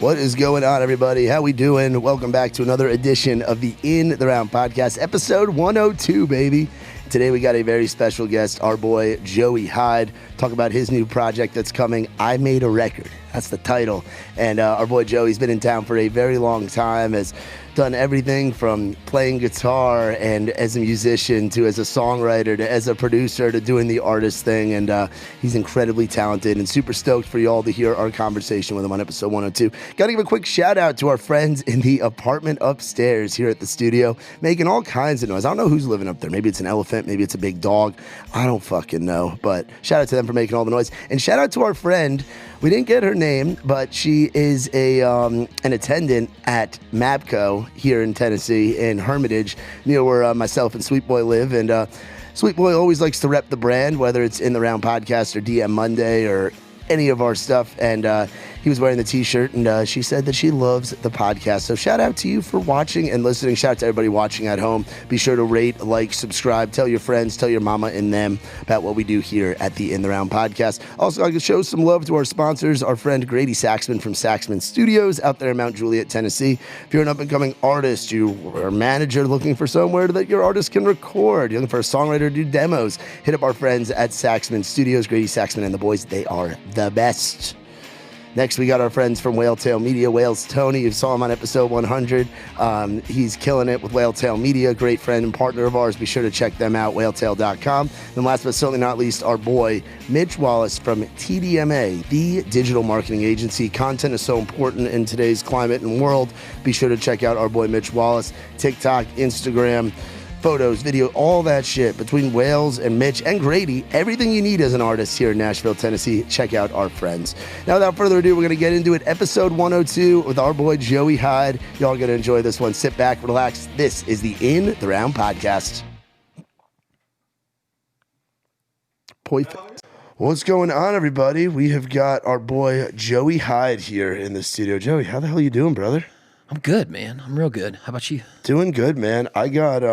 What is going on, everybody? How we doing? Welcome back to another edition of the In the Round podcast, episode 102, baby. Today we got a very special guest, our boy Joey Hyde, talk about his new project that's coming, I Made a Record. That's the title. And our boy Joey's been in town for a very long time, has done everything from playing guitar and as a musician to as a songwriter to as a producer to doing the artist thing. And he's incredibly talented and super stoked for you all to hear our conversation with him on episode 102. Got to give a quick shout out to our friends in the apartment upstairs here at the studio, making all kinds of noise. I don't know who's living up there. Maybe it's an elephant. Maybe it's a big dog. I don't fucking know. But shout out to them for making all the noise. And shout out to our friend. We didn't get her name, but she is an attendant at Mapco here in Tennessee, in Hermitage, near where myself and Sweet Boy live. And Sweet Boy always likes to rep the brand, whether it's In the Round Podcast or DM Monday or any of our stuff. And he was wearing the t-shirt, and she said that she loves the podcast. So shout out to you for watching and listening. Shout out to everybody watching at home. Be sure to rate, like, subscribe, tell your friends, tell your mama and them about what we do here at the In the Round podcast. Also, I can show some love to our sponsors, our friend Grady Saxman from Saxman Studios out there in Mount Juliet, Tennessee. If you're an up-and-coming artist, you are a manager looking for somewhere that your artist can record, you're looking for a songwriter to do demos, hit up our friends at Saxman Studios. Grady Saxman and the boys, they are the best. Next, we got our friends from Whaletail Media, Whales Tony. You saw him on episode 100. He's killing it with Whaletail Media, great friend and partner of ours. Be sure to check them out, whaletail.com. And last but certainly not least, our boy, Mitch Wallace from TDMA, the digital marketing agency. Content is so important in today's climate and world. Be sure to check out our boy, Mitch Wallace, TikTok, Instagram, photos, video, all that shit. Between Wales and Mitch and Grady, everything you need as an artist here in Nashville, Tennessee. Check out our friends. Now, without further ado, we're going to get into it. Episode 102 with our boy Joey Hyde. Y'all are going to enjoy this one. Sit back, relax. This is the In the Round podcast. Perfect. What's going on, everybody? We have got our boy Joey Hyde here in the studio. Joey, how the hell are you doing, brother? I'm good, man. I'm real good. How about you? Doing good, man. I got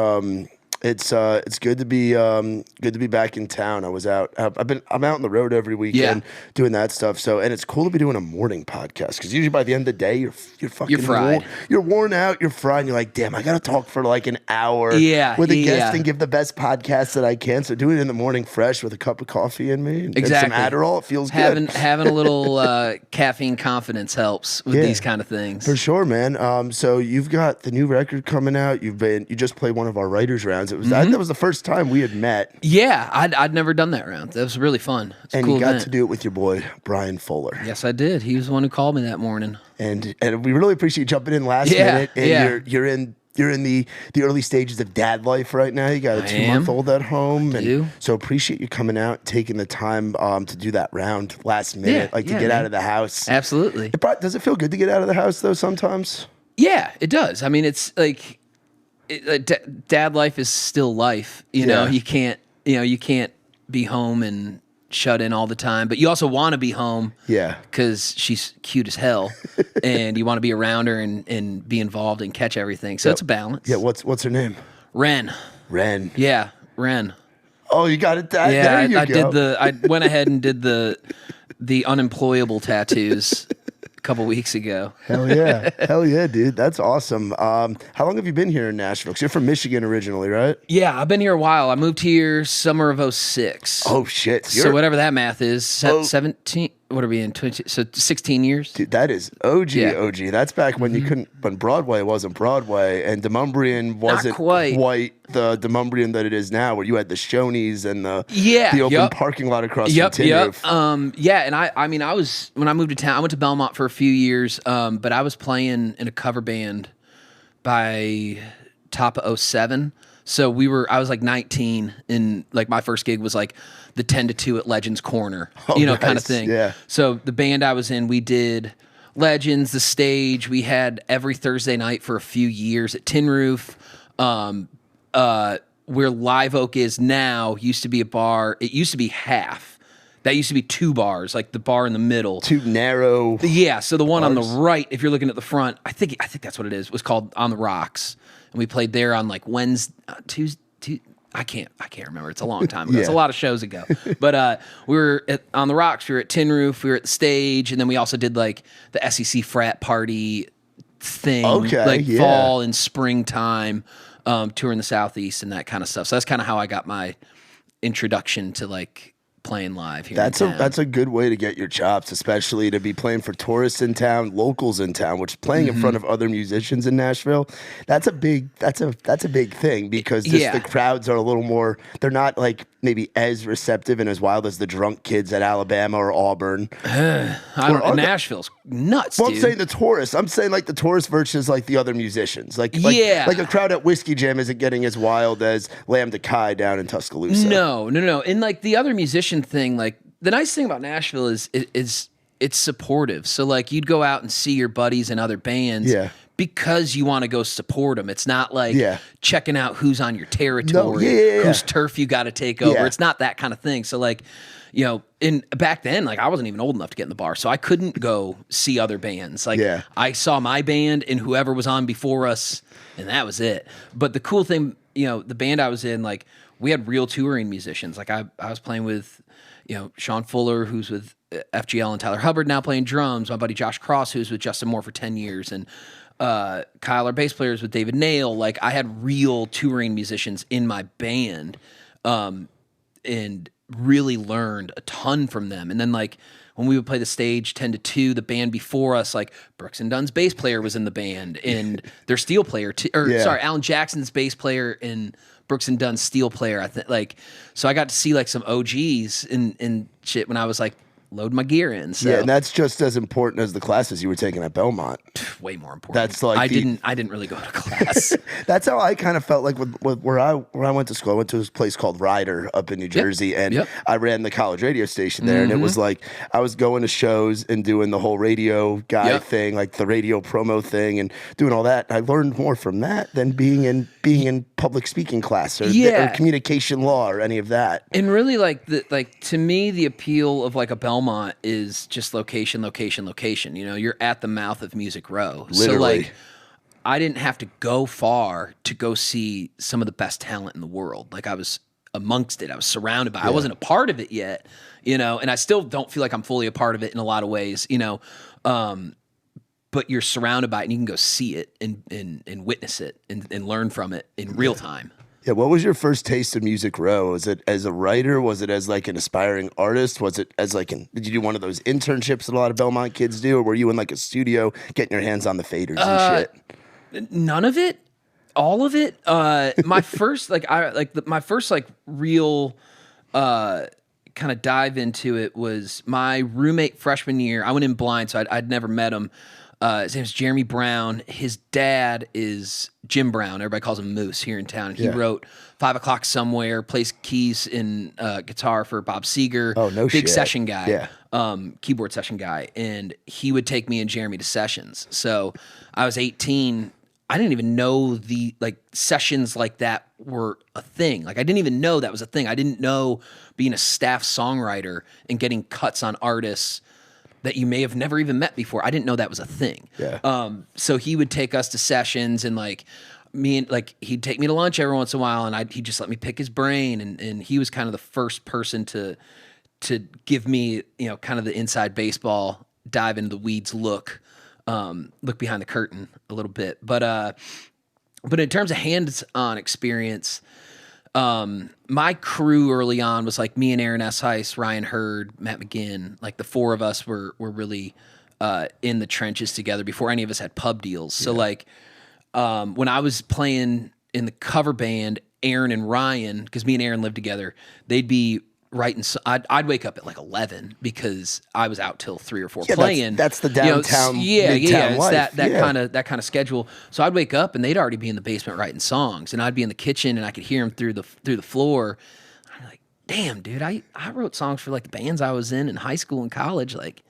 it's good to be back in town. I was out. I'm out on the road every weekend doing that stuff. So, and it's cool to be doing a morning podcast because usually by the end of the day you're fried. You're worn out. You're fried. And you're like, damn, I gotta talk for like an hour with a guest and give the best podcast that I can. So doing it in the morning, fresh with a cup of coffee in me and some Adderall, it feels good. Having a little caffeine confidence helps with these kind of things for sure, man. So you've got the new record coming out. You just played one of our writers rounds. It was that was the first time we had met. Yeah, I'd never done that round. That was really fun. And cool you got to do it with your boy Brian Fuller. Yes, I did. He was the one who called me that morning. And we really appreciate you jumping in last minute. And you're in the early stages of dad life right now. You got a 2-month-old at home, so appreciate you coming out, taking the time to do that round last minute, to get out of the house. Absolutely. Does it feel good to get out of the house though? Sometimes. Yeah, it does. I mean, it's like. Dad life is still life. You know, you can't be home and shut in all the time, but you also want to be home. Yeah. Because she's cute as hell and you want to be around her and be involved and catch everything. So it's a balance. Yeah. What's her name? Ren. Yeah. Ren. Oh, you got it. There I went ahead and did the unemployable tattoos a couple weeks ago. Hell yeah, dude. That's awesome. How long have you been here in Nashville? Because you're from Michigan originally, right? Yeah, I've been here a while. I moved here summer of 06. Oh, shit. So whatever that math is, 17... What are we in? 20, so 16 years? Dude, that is OG. That's back when when Broadway wasn't Broadway and Demumbrian wasn't quite the Demumbrian that it is now, where you had the Shoney's and the open parking lot across from Tin Roof. And I was, when I moved to town, I went to Belmont for a few years, but I was playing in a cover band by top of 07. So I was like 19 and like my first gig was like the 10 to 2 at Legends Corner, kind of thing. Yeah. So the band I was in, we did Legends, the stage. We had every Thursday night for a few years at Tin Roof. Where Live Oak is now used to be a bar. It used to be half. That used to be 2 bars, like the bar in the middle. 2 narrow. Yeah. So the one on the right, if you're looking at the front, I think that's what it is. Was called On the Rocks. And we played there on like Wednesday, Tuesday. I can't remember. It's a long time ago. It's a Yeah. lot of shows ago. But we were on the Rocks. We were at Tin Roof. We were at the stage, and then we also did like the SEC frat party thing, Okay, like yeah. fall and springtime, touring the Southeast and that kind of stuff. So that's kind of how I got my introduction to like playing live here. That's in town. that's a good way to get your chops, especially to be playing for tourists in town, locals in town, which playing in front of other musicians in Nashville, that's a big thing because just the crowds are a little more, they're not like maybe as receptive and as wild as the drunk kids at Alabama or Auburn. Nashville's nuts, Well, dude. I'm saying the tourists. I'm saying like the tourists versus like the other musicians. Like a crowd at Whiskey Jam isn't getting as wild as Lambda Chi down in Tuscaloosa. No. And like the other musician thing, like the nice thing about Nashville is it's supportive. So like you'd go out and see your buddies in other bands. Yeah. Because you want to go support them. It's not like checking out who's on your territory, whose turf you got to take over. Yeah. It's not that kind of thing. So like, you know, back then, like I wasn't even old enough to get in the bar, so I couldn't go see other bands. Like I saw my band and whoever was on before us, and that was it. But the cool thing, you know, the band I was in, like we had real touring musicians. Like I was playing with, you know, Sean Fuller, who's with FGL, and Tyler Hubbard now playing drums. My buddy Josh Cross, who's with Justin Moore for 10 years, and Kyle, our bass player, is with David Nail. Like I had real touring musicians in my band, and really learned a ton from them. And then like when we would play the stage 10 to 2, the band before us, like Brooks and Dunn's bass player was in the band, and their steel player, Alan Jackson's bass player and Brooks and Dunn's steel player. I think like, so I got to see like some OGs and shit when I was like load my gear in. So. Yeah, and that's just as important as the classes you were taking at Belmont. Way more important. That's like I didn't really go to class. That's how I kind of felt like with where I went to school. I went to a place called Ryder up in New Jersey, and I ran the college radio station there. And it was like I was going to shows and doing the whole radio guy thing, like the radio promo thing, and doing all that. I learned more from that than being in public speaking class or communication law or any of that. And really, like to me, the appeal of like a Belmont is just location. You know, you're at the mouth of Music Row. Literally. So like I didn't have to go far to go see some of the best talent in the world. Like I was amongst it. I was surrounded by it. I wasn't a part of it yet, you know, and I still don't feel like I'm fully a part of it in a lot of ways, you know. But you're surrounded by it and you can go see it and witness it and learn from it in real time. Yeah, what was your first taste of Music Row? Was it as a writer? Was it as like an aspiring artist? Was it as like did you do one of those internships that a lot of Belmont kids do, or were you in like a studio getting your hands on the faders and shit? None of it, all of it. My first my first real kind of dive into it was my roommate freshman year. I went in blind, so I'd never met him. His name's Jeremy Brown. His dad is Jim Brown. Everybody calls him Moose here in town. He wrote 5 O'Clock Somewhere, plays keys and guitar for Bob Seger. Oh, no Big shit. session guy. Yeah. Keyboard session guy. And he would take me and Jeremy to sessions. So I was 18. I didn't even know the sessions like that were a thing. Like I didn't even know that was a thing. I didn't know being a staff songwriter and getting cuts on artists that you may have never even met before. I didn't know that was a thing. Yeah. So he would take us to sessions and he'd take me to lunch every once in a while and he'd just let me pick his brain. And he was kind of the first person to give me, you know, kind of the inside baseball, dive into the weeds look behind the curtain a little bit. But in terms of hands-on experience, my crew early on was like me and Aaron S. Heiss, Ryan Hurd, Matt McGinn. Like the four of us were really in the trenches together before any of us had pub deals. So like when I was playing in the cover band, Aaron and Ryan, because me and Aaron lived together, they'd be writing. I'd wake up at like 11 because I was out till 3 or 4 playing. That's the downtown, midtown life. It's that kind of schedule. So I'd wake up and they'd already be in the basement writing songs, and I'd be in the kitchen and I could hear them through the floor. I'm like, damn, dude, I wrote songs for like the bands I was in high school and college. Like,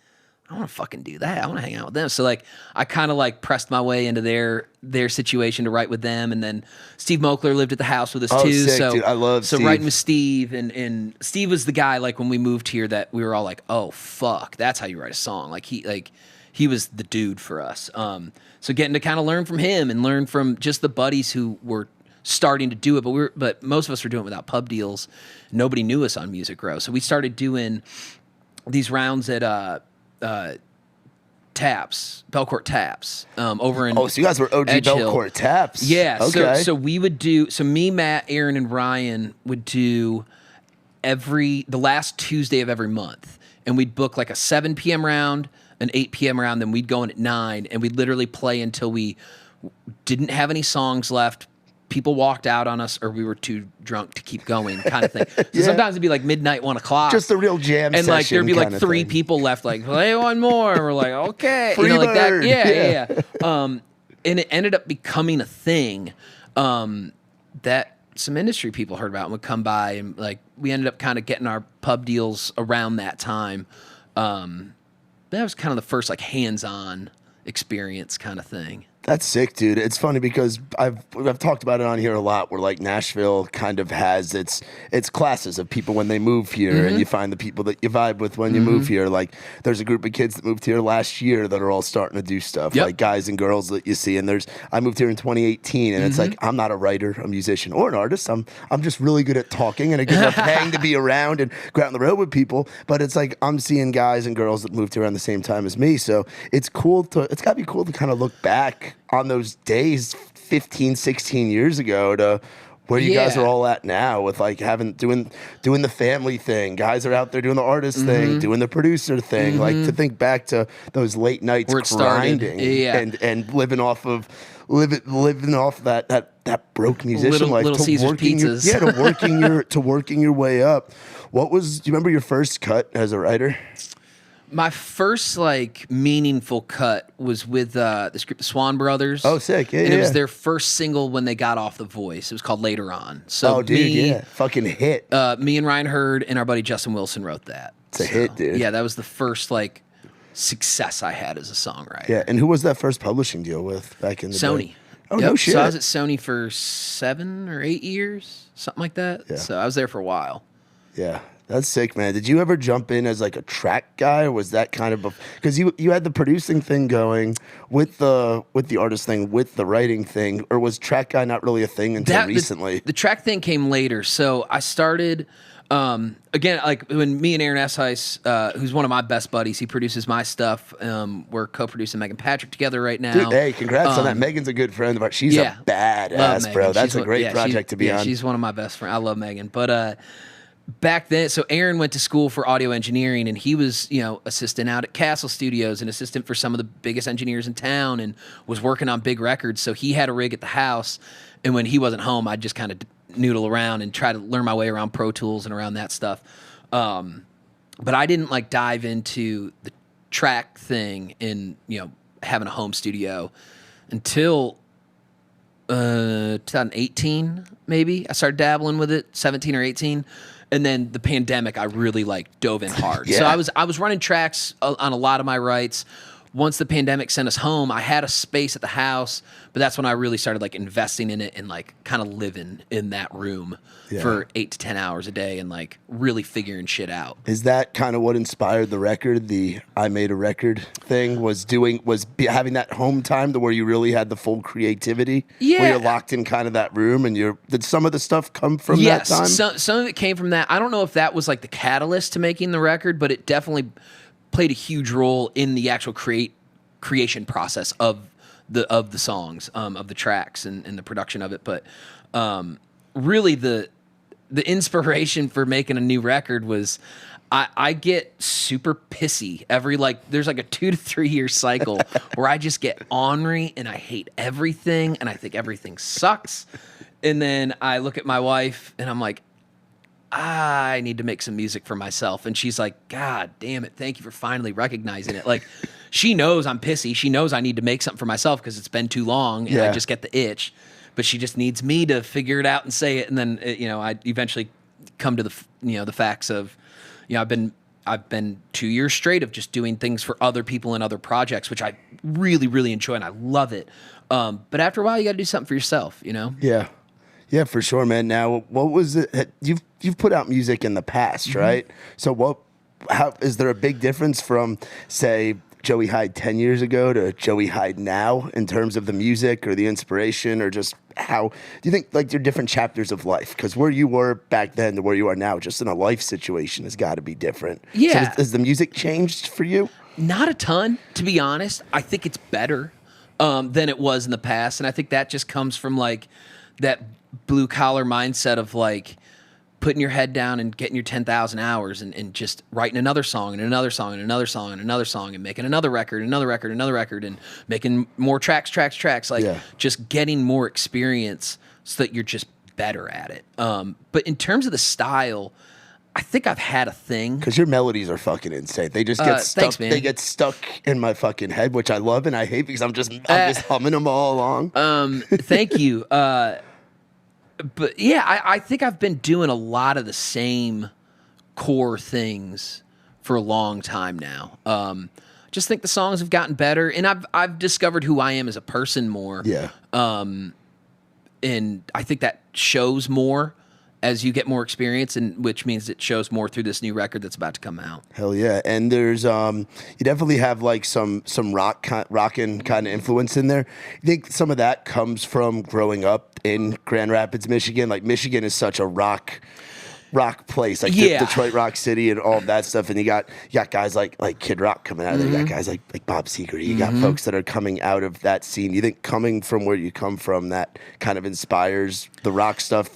I want to fucking do that. I want to hang out with them. So like, I kind of like pressed my way into their situation to write with them. And then Steve Mokler lived at the house with us too. Sick, so dude. I love Steve. writing with Steve and Steve was the guy, like when we moved here, that we were all like, oh fuck, that's how you write a song. Like he was the dude for us. So getting to kind of learn from him and learn from just the buddies who were starting to do it, but most of us were doing it without pub deals. Nobody knew us on Music Row, so we started doing these rounds at Belcourt Taps, over in. Oh, so you guys were OG Edge Hill. Belcourt Taps. Yeah. Okay. So we would do. So me, Matt, Aaron, and Ryan would do the last Tuesday of every month, and we'd book like a 7 p.m. round, an 8 p.m. round, then we'd go in at 9, and we'd literally play until we didn't have any songs left. People walked out on us, or we were too drunk to keep going, kind of thing. So sometimes it'd be like midnight, 1 o'clock, just a real jam and session, like there'd be like kind of 3 thing. people left, like play one more. And we're like, okay, Free like that. bird. Yeah. And it ended up becoming a thing that some industry people heard about and would come by, and like we ended up kind of getting our pub deals around that time. That was kind of the first like hands-on experience kind of thing. That's sick, dude. It's funny because I've talked about it on here a lot, where like Nashville kind of has its classes of people when they move here, and you find the people that you vibe with when you move here. Like there's a group of kids that moved here last year that are all starting to do stuff, like guys and girls that you see. And I moved here in 2018, and it's like I'm not a writer, a musician, or an artist. I'm just really good at talking and a good enough hang to be around and go out on the road with people. But it's like I'm seeing guys and girls that moved here around the same time as me. So it's got to be cool to kind of look back on those days 15, 16 years ago to where you guys are all at now, with like doing the family thing. Guys are out there doing the artist thing, doing the producer thing. Like to think back to those late nights grinding and living off that broke musician life, little Caesar's pizzas. to working your way up. Do you remember your first cut as a writer? My first like meaningful cut was with this group, the Swan Brothers. Oh, sick! Yeah, and it was their first single when they got off The Voice. It was called Later On. So fucking hit. Me and Ryan Hurd and our buddy Justin Wilson wrote that. It's a hit, dude. Yeah, that was the first like success I had as a songwriter. Yeah, and who was that first publishing deal with back in the Sony. day? Oh, no shit. So I was at Sony for 7 or 8 years, something like that. Yeah. So I was there for a while. Yeah. That's sick, man. Did you ever jump in as like a track guy, or was that kind of because you had the producing thing going with the artist thing, with the writing thing, or was track guy not really a thing until recently? The track thing came later. So I started again, like when me and Aaron Esheis, who's one of my best buddies, he produces my stuff. We're co-producing Megan Patrick together right now. Dude, hey, congrats on that. Megan's a good friend of ours. She's a badass, bro. That's a great project to be on. She's one of my best friends. I love Megan, but back then, so Aaron went to school for audio engineering, and he was, assistant out at Castle Studios and assistant for some of the biggest engineers in town, and was working on big records. So he had a rig at the house, and when he wasn't home, I'd just kind of noodle around and try to learn my way around Pro Tools and around that stuff. But I didn't like dive into the track thing in having a home studio until 2018, maybe. I started dabbling with it, 17 or 18. And then the pandemic, I really dove in hard. So I was running tracks on a lot of my rights. Once the pandemic sent us home, I had a space at the house, but that's when I really started investing in it and kind of living in that room for 8 to 10 hours a day and really figuring shit out. Is that kind of what inspired the record? The I made a record thing was having that home time to where you really had the full creativity. Yeah, where you're locked in kind of that room, and did some of the stuff come from that time? Yes, some of it came from that. I don't know if that was the catalyst to making the record, but it definitely played a huge role in the actual creation process of the songs, of the tracks and the production of it. But really the inspiration for making a new record was I get super pissy every there's a 2 to 3 year cycle where I just get ornery and I hate everything and I think everything sucks. And then I look at my wife and I'm like, I need to make some music for myself. And she's like, God damn it. Thank you for finally recognizing it. She knows I'm pissy. She knows I need to make something for myself because it's been too long and I just get the itch, but she just needs me to figure it out and say it. And then, I eventually come to the facts of, I've been 2 years straight of just doing things for other people and other projects, which I really, really enjoy and I love it. But after a while, you got to do something for yourself, Yeah. Yeah, for sure, man. Now, what was it? You've put out music in the past, right? So how is there a big difference from, say, Joey Hyde 10 years ago to Joey Hyde now in terms of the music or the inspiration, or just how do you think like your different chapters of life? Because where you were back then to where you are now, just in a life situation, has got to be different. Yeah. So has the music changed for you? Not a ton, to be honest. I think it's better than it was in the past, and I think that just comes from like that blue collar mindset of like putting your head down and getting your 10,000 hours and just writing another song and another song and another song and another song and making another record, another record, another record, and making more tracks. Like just getting more experience so that you're just better at it. But in terms of the style, I think I've had a thing. Because your melodies are fucking insane. They just get stuck. Thanks, man. They get stuck in my fucking head, which I love and I hate because I'm just humming them all along. Thank you. But yeah, I think I've been doing a lot of the same core things for a long time now. Just think the songs have gotten better, and I've discovered who I am as a person more. Yeah. And I think that shows more as you get more experience, and which means it shows more through this new record that's about to come out. Hell yeah. And there's you definitely have like some rockin' kind of influence in there. You think some of that comes from growing up in Grand Rapids, Michigan? Like Michigan is such a rock place, like Detroit Rock City and all of that stuff. And you got guys like Kid Rock coming out of there. You got guys like Bob Seger. You got folks that are coming out of that scene. You think coming from where you come from, that kind of inspires the rock stuff,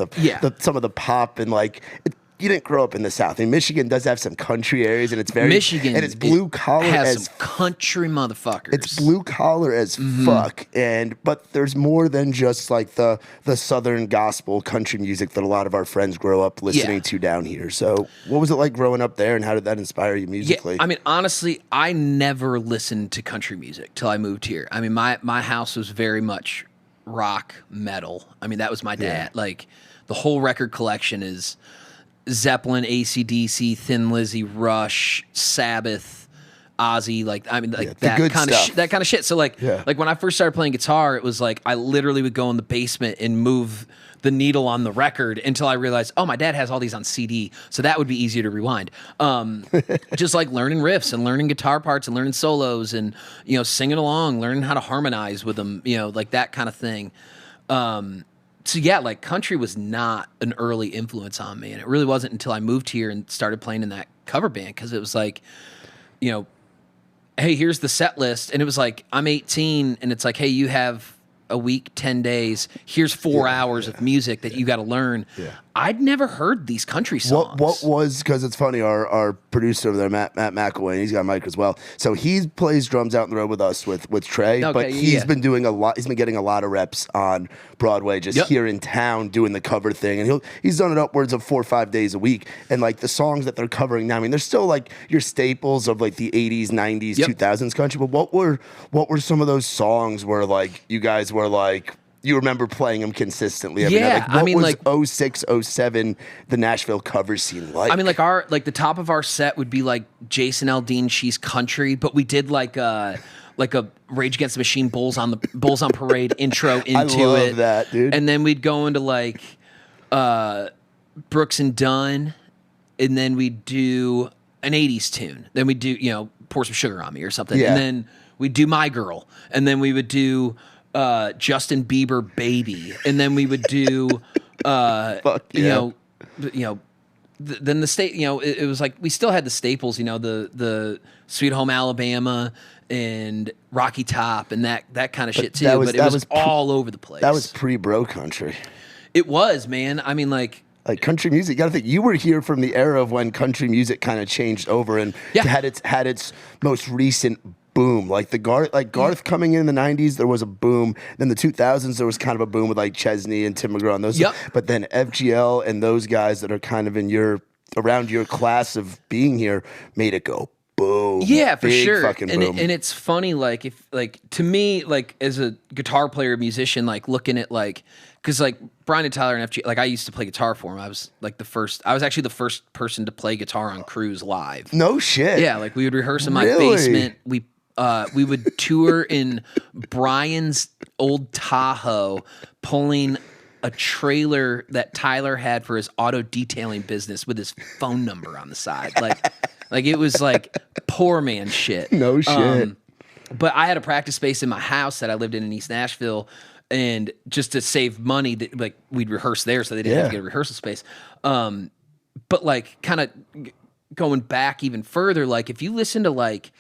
some of the pop and like. You didn't grow up in the South. I mean, Michigan does have some country areas, and it's very Michigan, and it's blue collar has some country motherfuckers. It's blue collar as fuck, but there's more than just like the Southern gospel country music that a lot of our friends grow up listening to down here. So, what was it like growing up there, and how did that inspire you musically? Yeah, I mean, honestly, I never listened to country music till I moved here. I mean, my house was very much rock metal. I mean, that was my dad. Like the whole record collection is Zeppelin, AC/DC, Thin Lizzy, Rush, Sabbath, Ozzy, like I mean, like that kind of shit. So like when I first started playing guitar, it was like I literally would go in the basement and move the needle on the record until I realized, oh, my dad has all these on CD, so that would be easier to rewind. Just like learning riffs and learning guitar parts and learning solos and singing along, learning how to harmonize with them, like that kind of thing. So yeah, like country was not an early influence on me, and it really wasn't until I moved here and started playing in that cover band, because it was like, hey, here's the set list, and it was like I'm 18, and it's like, hey, you have a week, 10 days. Here's 4 hours of music that you got to learn. Yeah. I'd never heard these country songs. What was, because it's funny, our producer over there, Matt McElwain, he's got a mic as well. So he plays drums out on the road with us with Trey, but he's been doing a lot. He's been getting a lot of reps on Broadway, just here in town doing the cover thing, and he's done it upwards of 4 or 5 days a week. And like the songs that they're covering now, I mean, they're still like your staples of like the 80s, 90s, 2000s country. But what were some of those songs where like you guys were like, you remember playing them consistently every night? Like, what was 06, 07, the Nashville cover scene like? I mean, like the top of our set would be like Jason Aldean, She's Country, but we did like a Rage Against the Machine Bulls on Parade intro into I love that, dude. And then we'd go into like Brooks and Dunn, and then we'd do an 80s tune. Then we'd do, Pour Some Sugar on Me or something. Yeah. And then we'd do My Girl. And then we would do Justin Bieber Baby, and then we would do then the state, it was like we still had the staples, the Sweet Home Alabama and Rocky Top and that kind of shit too. But it was all over the place. That was pre-bro country. It was, man. I mean, like country music. You got to think, you were here from the era of when country music kind of changed over and had its most recent boom. Like Garth coming in the 90s, there was a boom. Then the 2000s, there was kind of a boom with like Chesney and Tim McGraw and those. But then FGL and those guys that are kind of around your class of being here made it go boom. Yeah, for sure. Fucking boom. And it's funny, like if to me, like as a guitar player, musician, like looking at because like Brian and Tyler and FG, like I used to play guitar for them. I was actually the first person to play guitar on Cruise live. No shit. Yeah, like we would rehearse in my basement. We would tour in Brian's old Tahoe, pulling a trailer that Tyler had for his auto detailing business with his phone number on the side. Like it was like poor man shit. No shit. But I had a practice space in my house that I lived in East Nashville, and just to save money, that like we'd rehearse there, so they didn't have to get a rehearsal space. But like kind of going back even further, like if you listen to like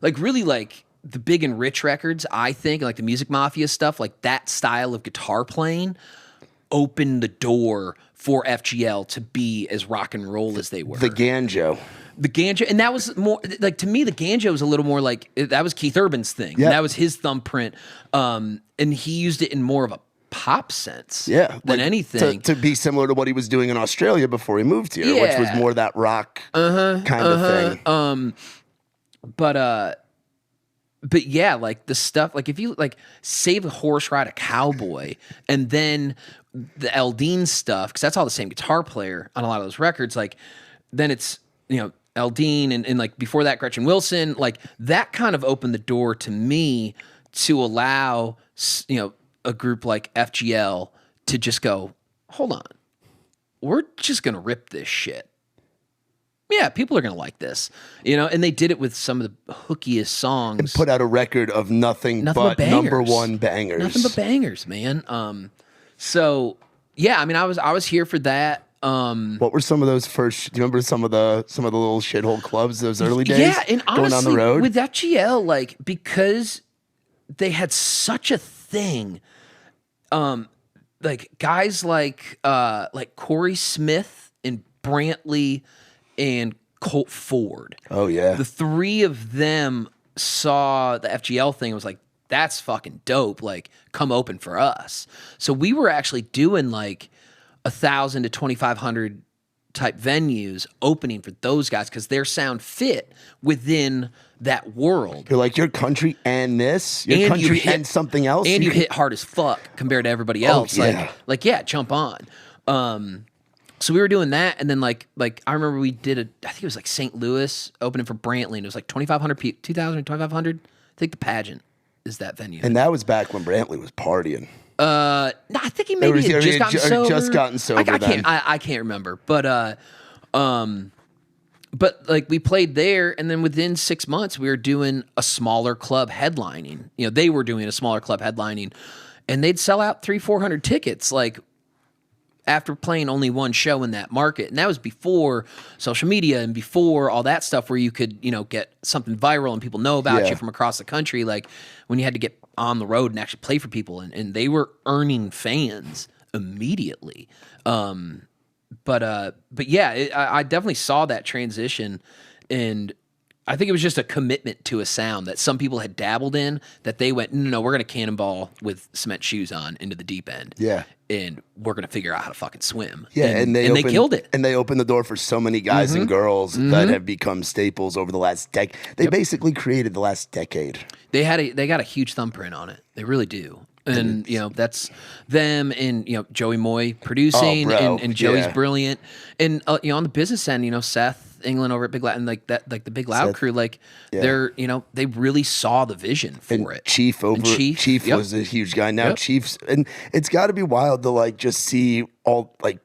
really like the Big and Rich records, I think like the Music Mafia stuff, like that style of guitar playing opened the door for FGL to be as rock and roll as they were. The Ganjo. And that was more like, to me, the Ganjo was a little more like, that was Keith Urban's thing. Yep. And that was his thumbprint. And he used it in more of a pop sense than anything. To be similar to what he was doing in Australia before he moved here, which was more that rock kind of thing. But yeah, like the stuff, like if you like Save a Horse, Ride a Cowboy, and then the Eldine stuff, because that's all the same guitar player on a lot of those records, like then it's, Eldine and like before that Gretchen Wilson, like that kind of opened the door to me to allow, a group like FGL to just go, hold on, we're just going to rip this shit. Yeah, people are going to like this, and they did it with some of the hookiest songs. And put out a record of nothing but number one bangers. Nothing but bangers, man. So yeah, I mean, I was here for that. What were some of those first? Do you remember some of the little shithole clubs those early days? Yeah, and honestly, going on the road with FGL, like because they had such a thing, like guys like Corey Smith and Brantley and Colt Ford. Oh yeah, the three of them saw the FGL thing and was like, that's fucking dope. Like, come open for us. So we were actually doing like 1,000 to 2,500 type venues opening for those guys because their sound fit within that world. You're like, your country and this, your country and something else, and you hit hard as fuck compared to everybody else. Yeah. Like yeah, jump on. So we were doing that, and then like I remember we did I think it was like St. Louis opening for Brantley, and it was like 2,500 people, 2,000 or 2,500. I think the Pageant is that venue. And that was back when Brantley was partying. No, I think he maybe had just gotten sober. I can't remember, but like we played there, and then within 6 months we were doing a smaller club headlining. They were doing a smaller club headlining, and they'd sell out 300-400 tickets like after playing only one show in that market. And that was before social media and before all that stuff where you could, get something viral and people know about you from across the country. Like when you had to get on the road and actually play for people, and they were earning fans immediately. But yeah, I definitely saw that transition, and I think it was just a commitment to a sound that some people had dabbled in, that they went, no, we're going to cannonball with cement shoes on into the deep end. Yeah. And we're going to figure out how to fucking swim. Yeah, and they killed it. And they opened the door for so many guys and girls that have become staples over the last decade. They basically created the last decade. They got a huge thumbprint on it. They really do. And that's them, and Joey Moy producing, and Joey's brilliant. And on the business end, Seth England over at Big Loud, and like the Big Loud crew, like they're they really saw the vision for it. Chief was a huge guy. Now Chief's, and it's got to be wild to like just see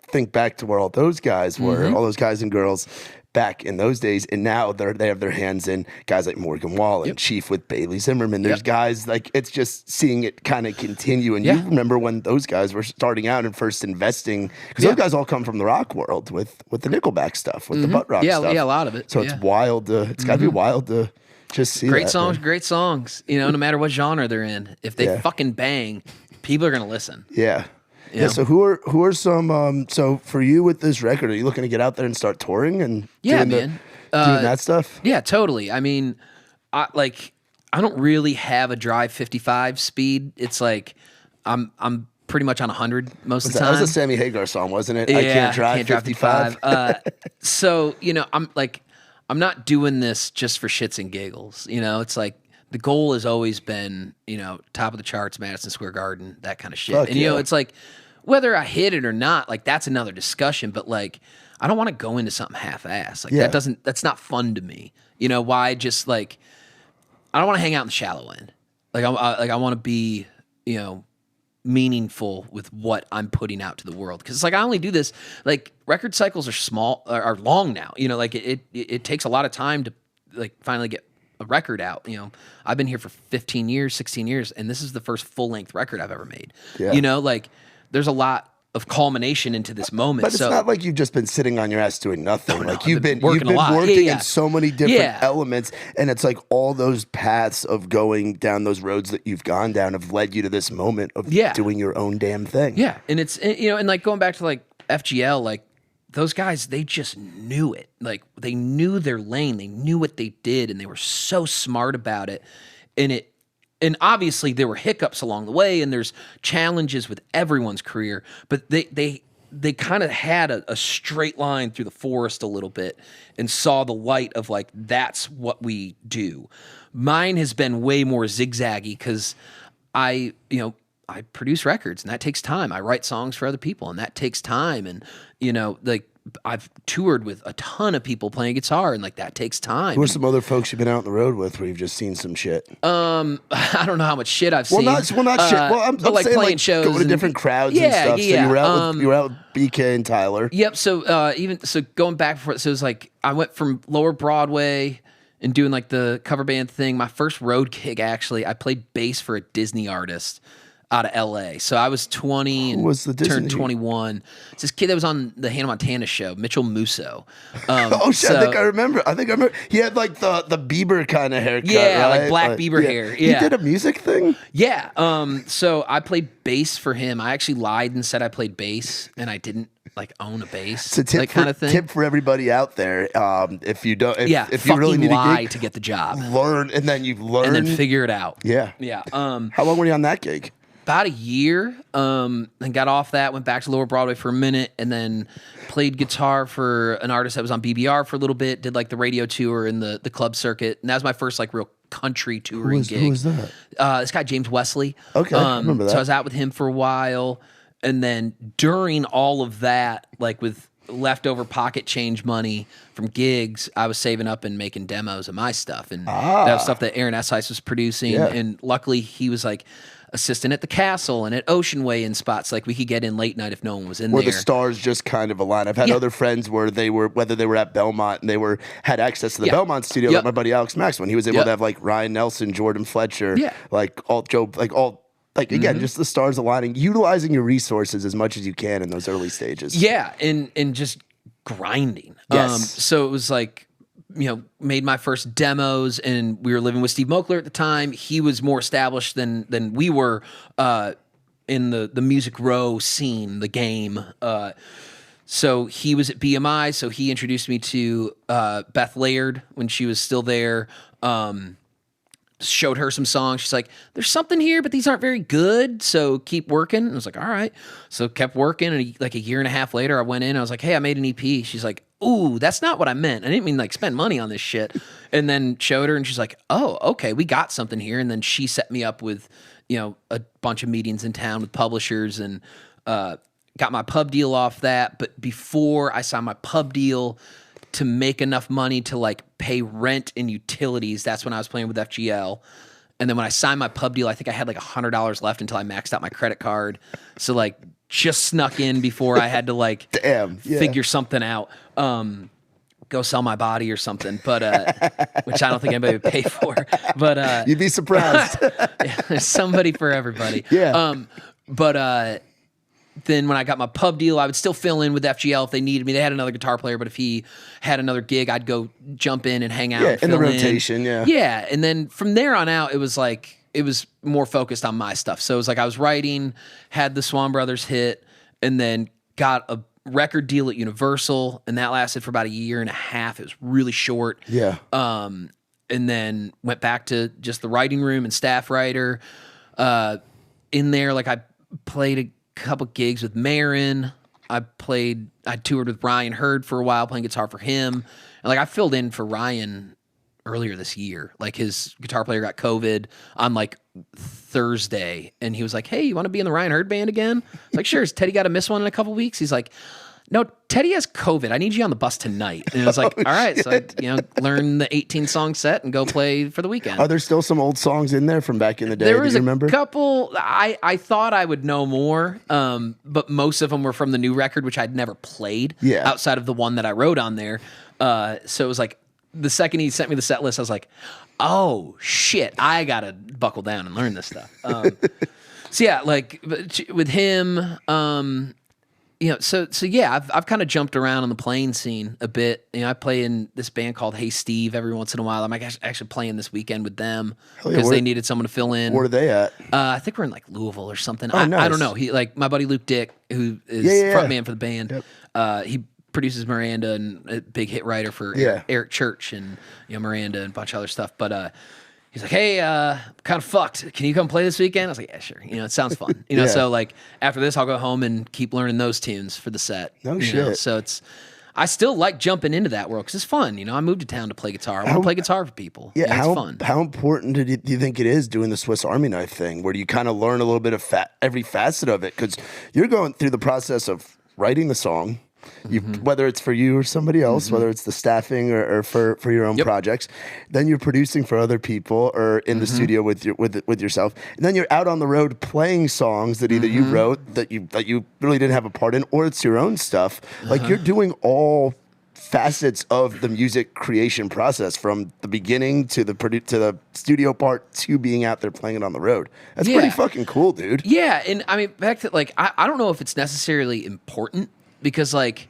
think back to where all those guys were, all those guys and girls back in those days, and now they have their hands in guys like Morgan Wallen, Chief with Bailey Zimmerman. There's guys like, it's just seeing it kind of continue. And you remember when those guys were starting out and first investing, because those guys all come from the rock world with the Nickelback stuff, with the butt rock stuff. Yeah, a lot of it. So it's wild to, it's got to be wild to just see great songs. No matter what genre they're in, if they fucking bang, people are gonna listen. Yeah. Yeah. So who are some? So for you with this record, are you looking to get out there and start touring and doing that stuff? Yeah, totally. I mean, I don't really have a drive 55 speed. It's like I'm pretty much on 100 most of the time. That was a Sammy Hagar song, wasn't it? Yeah, I can't drive 55. So I'm not doing this just for shits and giggles. It's like, the goal has always been, top of the charts, Madison Square Garden, that kind of shit. Fuck and it's like, whether I hit it or not, like that's another discussion. But like, I don't want to go into something half-assed. Like that's not fun to me. Why just like, I don't want to hang out in the shallow end. Like I want to be, meaningful with what I'm putting out to the world. Because it's like, I only do this, like record cycles are long now. Like it takes a lot of time to like finally get a record out. I've been here for 15 years, 16 years, and this is the first full-length record I've ever made. Yeah. Like there's a lot of culmination into this moment. But it's not like you've just been sitting on your ass doing nothing. No, like you've been working in so many different elements, and it's like all those paths of going down those roads that you've gone down have led you to this moment of doing your own damn thing. Yeah, and it's and like going back to like FGL, like those guys, they just knew it. Like they knew their lane, they knew what they did, and they were so smart about it. And obviously there were hiccups along the way, and there's challenges with everyone's career, but they kind of had a straight line through the forest a little bit and saw the light of like, that's what we do. Mine has been way more zigzaggy because I produce records, and that takes time. I write songs for other people, and that takes time. And, like I've toured with a ton of people playing guitar, and like that takes time. Who are some other folks you've been out on the road with where you've just seen some shit? I don't know how much shit I've seen. Not shit. Well, I'm like saying playing like shows, going to different crowds and stuff. Yeah. So you were out with BK and Tyler. Yep. So going back before, so it was like I went from Lower Broadway and doing like the cover band thing. My first road gig, actually, I played bass for a Disney artist out of LA. So I was 20 and turned 21. It's this kid that was on the Hannah Montana show, Mitchell Musso. Oh shit! I think I remember. He had like the Bieber kind of haircut. Yeah, right? like black Bieber hair. Yeah. He did a music thing. Yeah. So I played bass for him. I actually lied and said I played bass, and I didn't like own a bass. It's a like kind of thing. Tip for everybody out there. If you don't, if you really need lie a gig, to get the job, learn, and then you've learned, and then figure it out. Yeah. Yeah. How long were you on that gig? About a year, and got off that, went back to Lower Broadway for a minute, and then played guitar for an artist that was on BBR for a little bit, did like the radio tour and the club circuit, and that was my first like real country touring gig. Who was that? This guy, James Wesley. Okay, I remember that. So I was out with him for a while, and then during all of that, like with leftover pocket change money from gigs, I was saving up and making demos of my stuff, and that was stuff that Aaron Essice was producing, and luckily he was like assistant at the Castle and at Ocean Way in spots like we could get in late night if no one was in where there. The stars just kind of align. I've had other friends where whether they were at Belmont and they had access to the Belmont studio, like my buddy Alex Max, when he was able to have like Ryan Nelson, Jordan Fletcher, again, just the stars aligning, utilizing your resources as much as you can in those early stages. Yeah, and just grinding. Yes. So it was like, made my first demos, and we were living with Steve Mokler at the time. He was more established than we were in the Music Row scene, the game. So he was at BMI, so he introduced me to Beth Laird when she was still there. Showed her some songs. She's like, there's something here, but these aren't very good, so keep working. And I was like, all right. So kept working, and like a year and a half later, I went in, I was like, hey, I made an EP. She's like, ooh, that's not what I meant. I didn't mean like spend money on this shit. And then showed her, and she's like, oh, okay, we got something here. And then she set me up with, a bunch of meetings in town with publishers, and got my pub deal off that. But before I signed my pub deal, to make enough money to like pay rent and utilities, that's when I was playing with FGL. And then when I signed my pub deal, I think I had like $100 left until I maxed out my credit card. So like just snuck in before I had to like figure something out. Go sell my body or something, but which I don't think anybody would pay for. But you'd be surprised. There's somebody for everybody. Yeah. Then when I got my pub deal, I would still fill in with FGL if they needed me. They had another guitar player, but if he had another gig, I'd go jump in and hang out. Yeah, and in the fill rotation, yeah. Yeah, and then from there on out, it was more focused on my stuff. So it was like I was writing, had the Swan Brothers hit, and then got a record deal at Universal, and that lasted for about a year and a half. It was really short. Yeah. And then went back to just the writing room and staff writer. In there, like I played a couple gigs with Marin. I toured with Ryan Hurd for a while, playing guitar for him. And like I filled in for Ryan earlier this year. Like his guitar player got COVID on like Thursday, and he was like, hey, you want to be in the Ryan Hurd band again? I was like, sure. Has Teddy got to miss one in a couple weeks? He's like, no, Teddy has COVID. I need you on the bus tonight. And I was like, all right. So I, learn the 18-song set and go play for the weekend. Are there still some old songs in there from back in the day? There was remember? A couple. I thought I would know more, but most of them were from the new record, which I'd never played outside of the one that I wrote on there. So it was like the second he sent me the set list, I was like, oh shit, I gotta buckle down and learn this stuff. So yeah, like with him, so yeah, I've kind of jumped around on the playing scene a bit. I play in this band called Hey Steve every once in a while. I'm actually playing this weekend with them because they needed someone to fill in. Where are they at? I think we're in like Louisville or something. Oh, nice. I don't know. He like my buddy Luke Dick, who is frontman for the band. Yep. He produces Miranda and a big hit writer for Eric Church and Miranda and a bunch of other stuff. But he's like, hey, kind of fucked. Can you come play this weekend? I was like, yeah, sure. It sounds fun. So like after this, I'll go home and keep learning those tunes for the set. No shit. So I still like jumping into that world because it's fun. I moved to town to play guitar. I want to play guitar for people. Yeah, it's fun. How important do you think it is doing the Swiss Army knife thing, where do you kind of learn a little bit of every facet of it? Because you're going through the process of writing the song, whether it's for you or somebody else, whether it's the staffing or for your own projects, then you're producing for other people or in the studio with yourself, and then you're out on the road playing songs that either you wrote that you really didn't have a part in, or it's your own stuff. Like you're doing all facets of the music creation process, from the beginning to the studio part to being out there playing it on the road. That's pretty fucking cool, dude. Yeah, and I mean, back to like, I don't know if it's necessarily important. Because like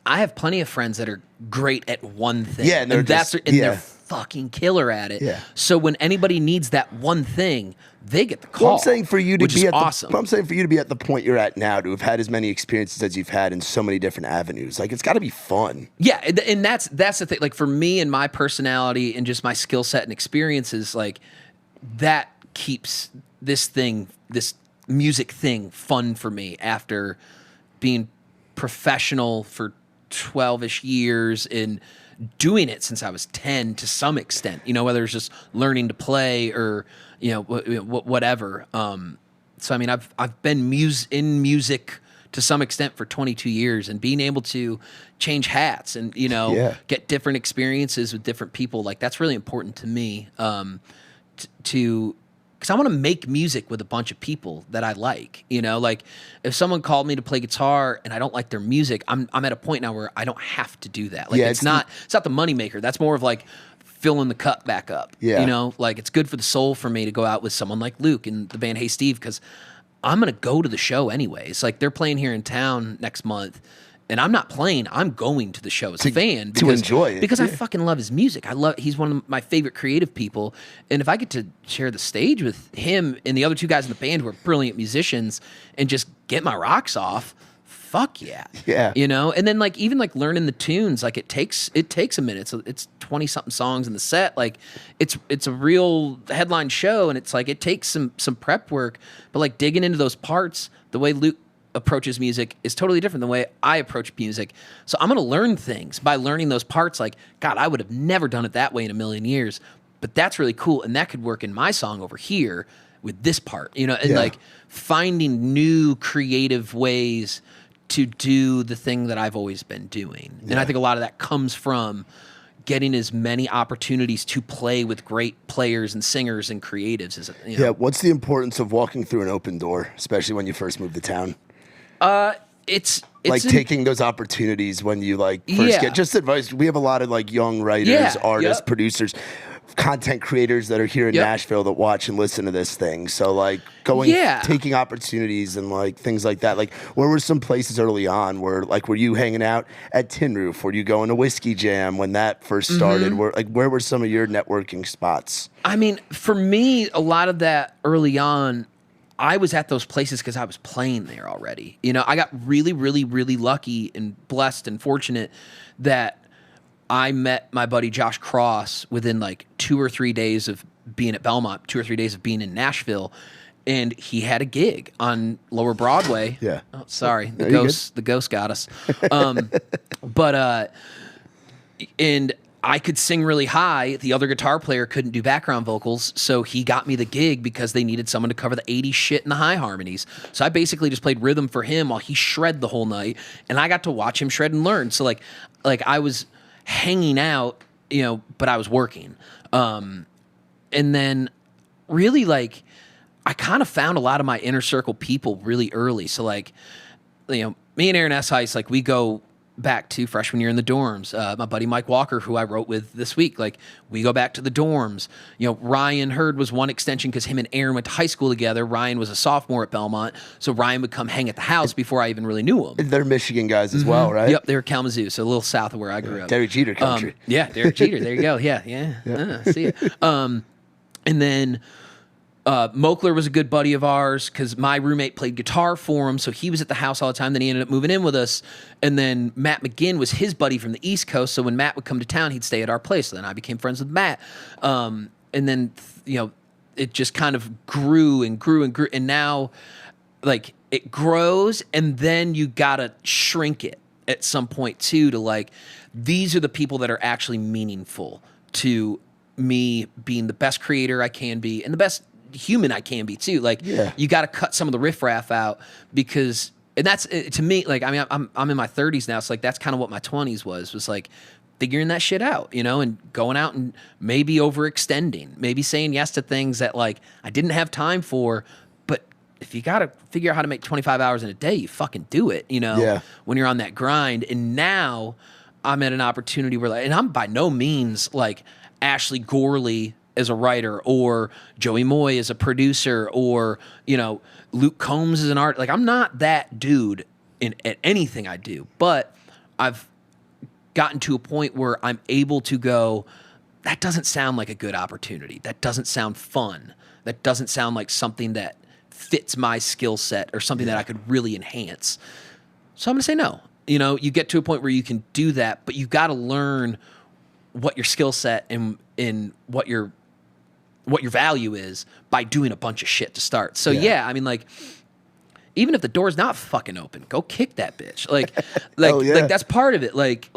I have plenty of friends that are great at one thing. Yeah, and they're fucking killer at it. Yeah. So when anybody needs that one thing, they get the call. Well, I'm saying for you to be awesome. I'm saying for you to be at the point you're at now, to have had as many experiences as you've had in so many different avenues. Like it's got to be fun. Yeah, and that's the thing. Like for me and my personality and just my skill set and experiences, like that keeps this music thing fun for me after being professional for 12-ish years and doing it since I was 10 to some extent, whether it's just learning to play or, whatever. So, I mean, I've been in music to some extent for 22 years, and being able to change hats and, get different experiences with different people, like that's really important to me, because I want to make music with a bunch of people that I like. Like if someone called me to play guitar and I don't like their music, I'm at a point now where I don't have to do that. Like it's not the moneymaker. That's more of like filling the cup back up. Yeah. Like it's good for the soul for me to go out with someone like Luke and the band Hey Steve, because I'm gonna go to the show anyways. Like they're playing here in town next month. And I'm not playing. I'm going to the show as a fan to enjoy it because I fucking love his music. He's one of my favorite creative people, and if I get to share the stage with him and the other two guys in the band who are brilliant musicians and just get my rocks off, fuck yeah, And then like even like learning the tunes, like it takes a minute. So it's 20 something songs in the set. Like it's a real headline show, and it's like it takes some prep work, but like digging into those parts, the way Luke approaches music is totally different than the way I approach music. So I'm going to learn things by learning those parts. Like, God, I would have never done it that way in a million years, but that's really cool. And that could work in my song over here with this part, and like finding new creative ways to do the thing that I've always been doing. And I think a lot of that comes from getting as many opportunities to play with great players and singers and creatives. Yeah. What's the importance of walking through an open door, especially when you first move to town? It's like taking those opportunities when you first get just advice. We have a lot of like young writers, artists, producers, content creators that are here in Nashville that watch and listen to this thing. So like taking opportunities and like things like that. Like where were some places early on where were you hanging out at Tin Roof? Were you going to Whiskey Jam when that first started? Where were some of your networking spots? I mean, for me, a lot of that early on, I was at those places because I was playing there already. I got really, really, really lucky and blessed and fortunate that I met my buddy Josh Cross within like 2 or 3 days of being at Belmont, 2 or 3 days of being in Nashville, and he had a gig on Lower Broadway. Yeah. Oh, sorry, the ghost got us. And I could sing really high. The other guitar player couldn't do background vocals, so he got me the gig because they needed someone to cover the 80s shit and the high harmonies. So I basically just played rhythm for him while he shred the whole night, and I got to watch him shred and learn. So like I was hanging out, but I was working. And then really like I kind of found a lot of my inner circle people really early. So like, me and Aaron Esheis, like we go back to freshman year in the dorms. My buddy Mike Walker, who I wrote with this week, like we go back to the dorms. You know, Ryan Hurd was one extension because him and Aaron went to high school together. Ryan was a sophomore at Belmont, so Ryan would come hang at the house before I even really knew him. They're Michigan guys as well, right? Yep, they were Kalamazoo, so a little south of where I grew up. Derek Jeter country. Yeah, Derek Jeter. There you go. Yeah. See it. And then Mokler was a good buddy of ours because my roommate played guitar for him, so he was at the house all the time. Then he ended up moving in with us. And then Matt McGinn was his buddy from the East Coast, so when Matt would come to town, he'd stay at our place. So then I became friends with Matt. And then, it just kind of grew and grew and grew. And now, like, it grows, and then you got to shrink it at some point, too, to, like, these are the people that are actually meaningful to me being the best creator I can be and the best human I can be too. Like, you got to cut some of the riffraff out because, and that's to me, like, I mean, I'm in my 30s now, so like that's kind of what my 20s was like figuring that shit out, and going out and maybe overextending, maybe saying yes to things that like I didn't have time for. But if you got to figure out how to make 25 hours in a day, you fucking do it, when you're on that grind. And now I'm at an opportunity where, like, and I'm by no means like Ashley Gorley as a writer or Joey Moy as a producer or, Luke Combs as an art. Like, I'm not that dude at anything I do, but I've gotten to a point where I'm able to go, that doesn't sound like a good opportunity. That doesn't sound fun. That doesn't sound like something that fits my skill set or something that I could really enhance. So I'm going to say no. You get to a point where you can do that, but you've got to learn what your skill set and what your value is by doing a bunch of shit to start. So I mean, like, even if the door's not fucking open, go kick that bitch. Like that's part of it. Like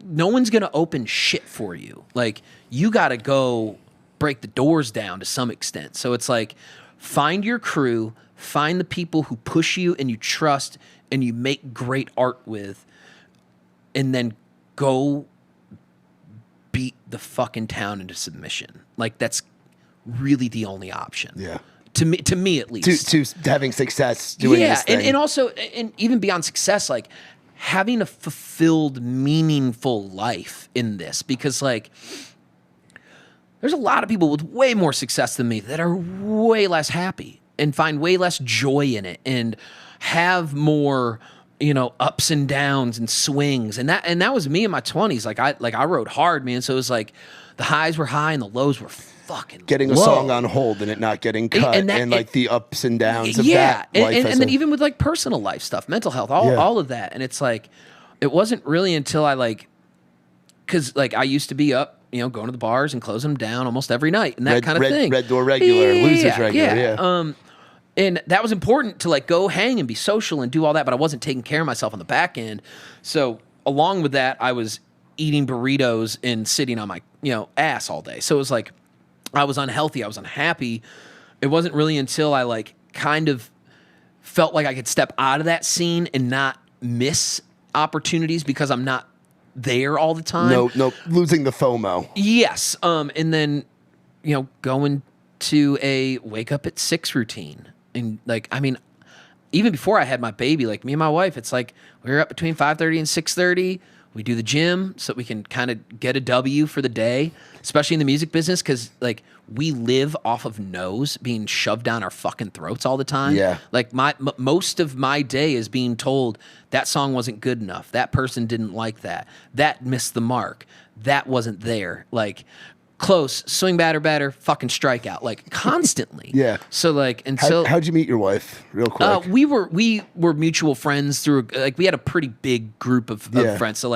no one's gonna open shit for you. Like, you gotta go break the doors down to some extent. So it's like, find your crew, find the people who push you and you trust and you make great art with, and then go beat the fucking town into submission. Like, that's really the only option. Yeah. To me at least. To having success doing this thing. And also, and even beyond success, like having a fulfilled, meaningful life in this. Because, like, there's a lot of people with way more success than me that are way less happy and find way less joy in it and have more, ups and downs and swings. And that was me in my 20s. I wrote hard, man. So it was like the highs were high and the lows were fucking getting low. A song on hold and it not getting cut and the ups and downs of that life. And then even with like personal life stuff, mental health, all of that. And it's like, it wasn't really until I because I used to be up, going to the bars and closing them down almost every night and that kind of thing. Red door regular, losers regular, and that was important to go hang and be social and do all that, but I wasn't taking care of myself on the back end. So along with that, I was eating burritos and sitting on my, ass all day. So it was like, I was unhealthy. I was unhappy. It wasn't really until I kind of felt like I could step out of that scene and not miss opportunities because I'm not there all the time. No, losing the FOMO. Yes. And then, going to a wake up at 6 routine. And even before I had my baby, me and my wife, it's we were up between 5:30 and 6:30. We do the gym so that we can kind of get a W for the day, especially in the music business, because we live off of no's being shoved down our fucking throats all the time. Yeah. Most of my day is being told that song wasn't good enough. That person didn't like that. That missed the mark. That wasn't there. Close, swing batter, fucking strikeout, constantly. Yeah. So until how'd you meet your wife, real quick? We were mutual friends through we had a pretty big group of friends. So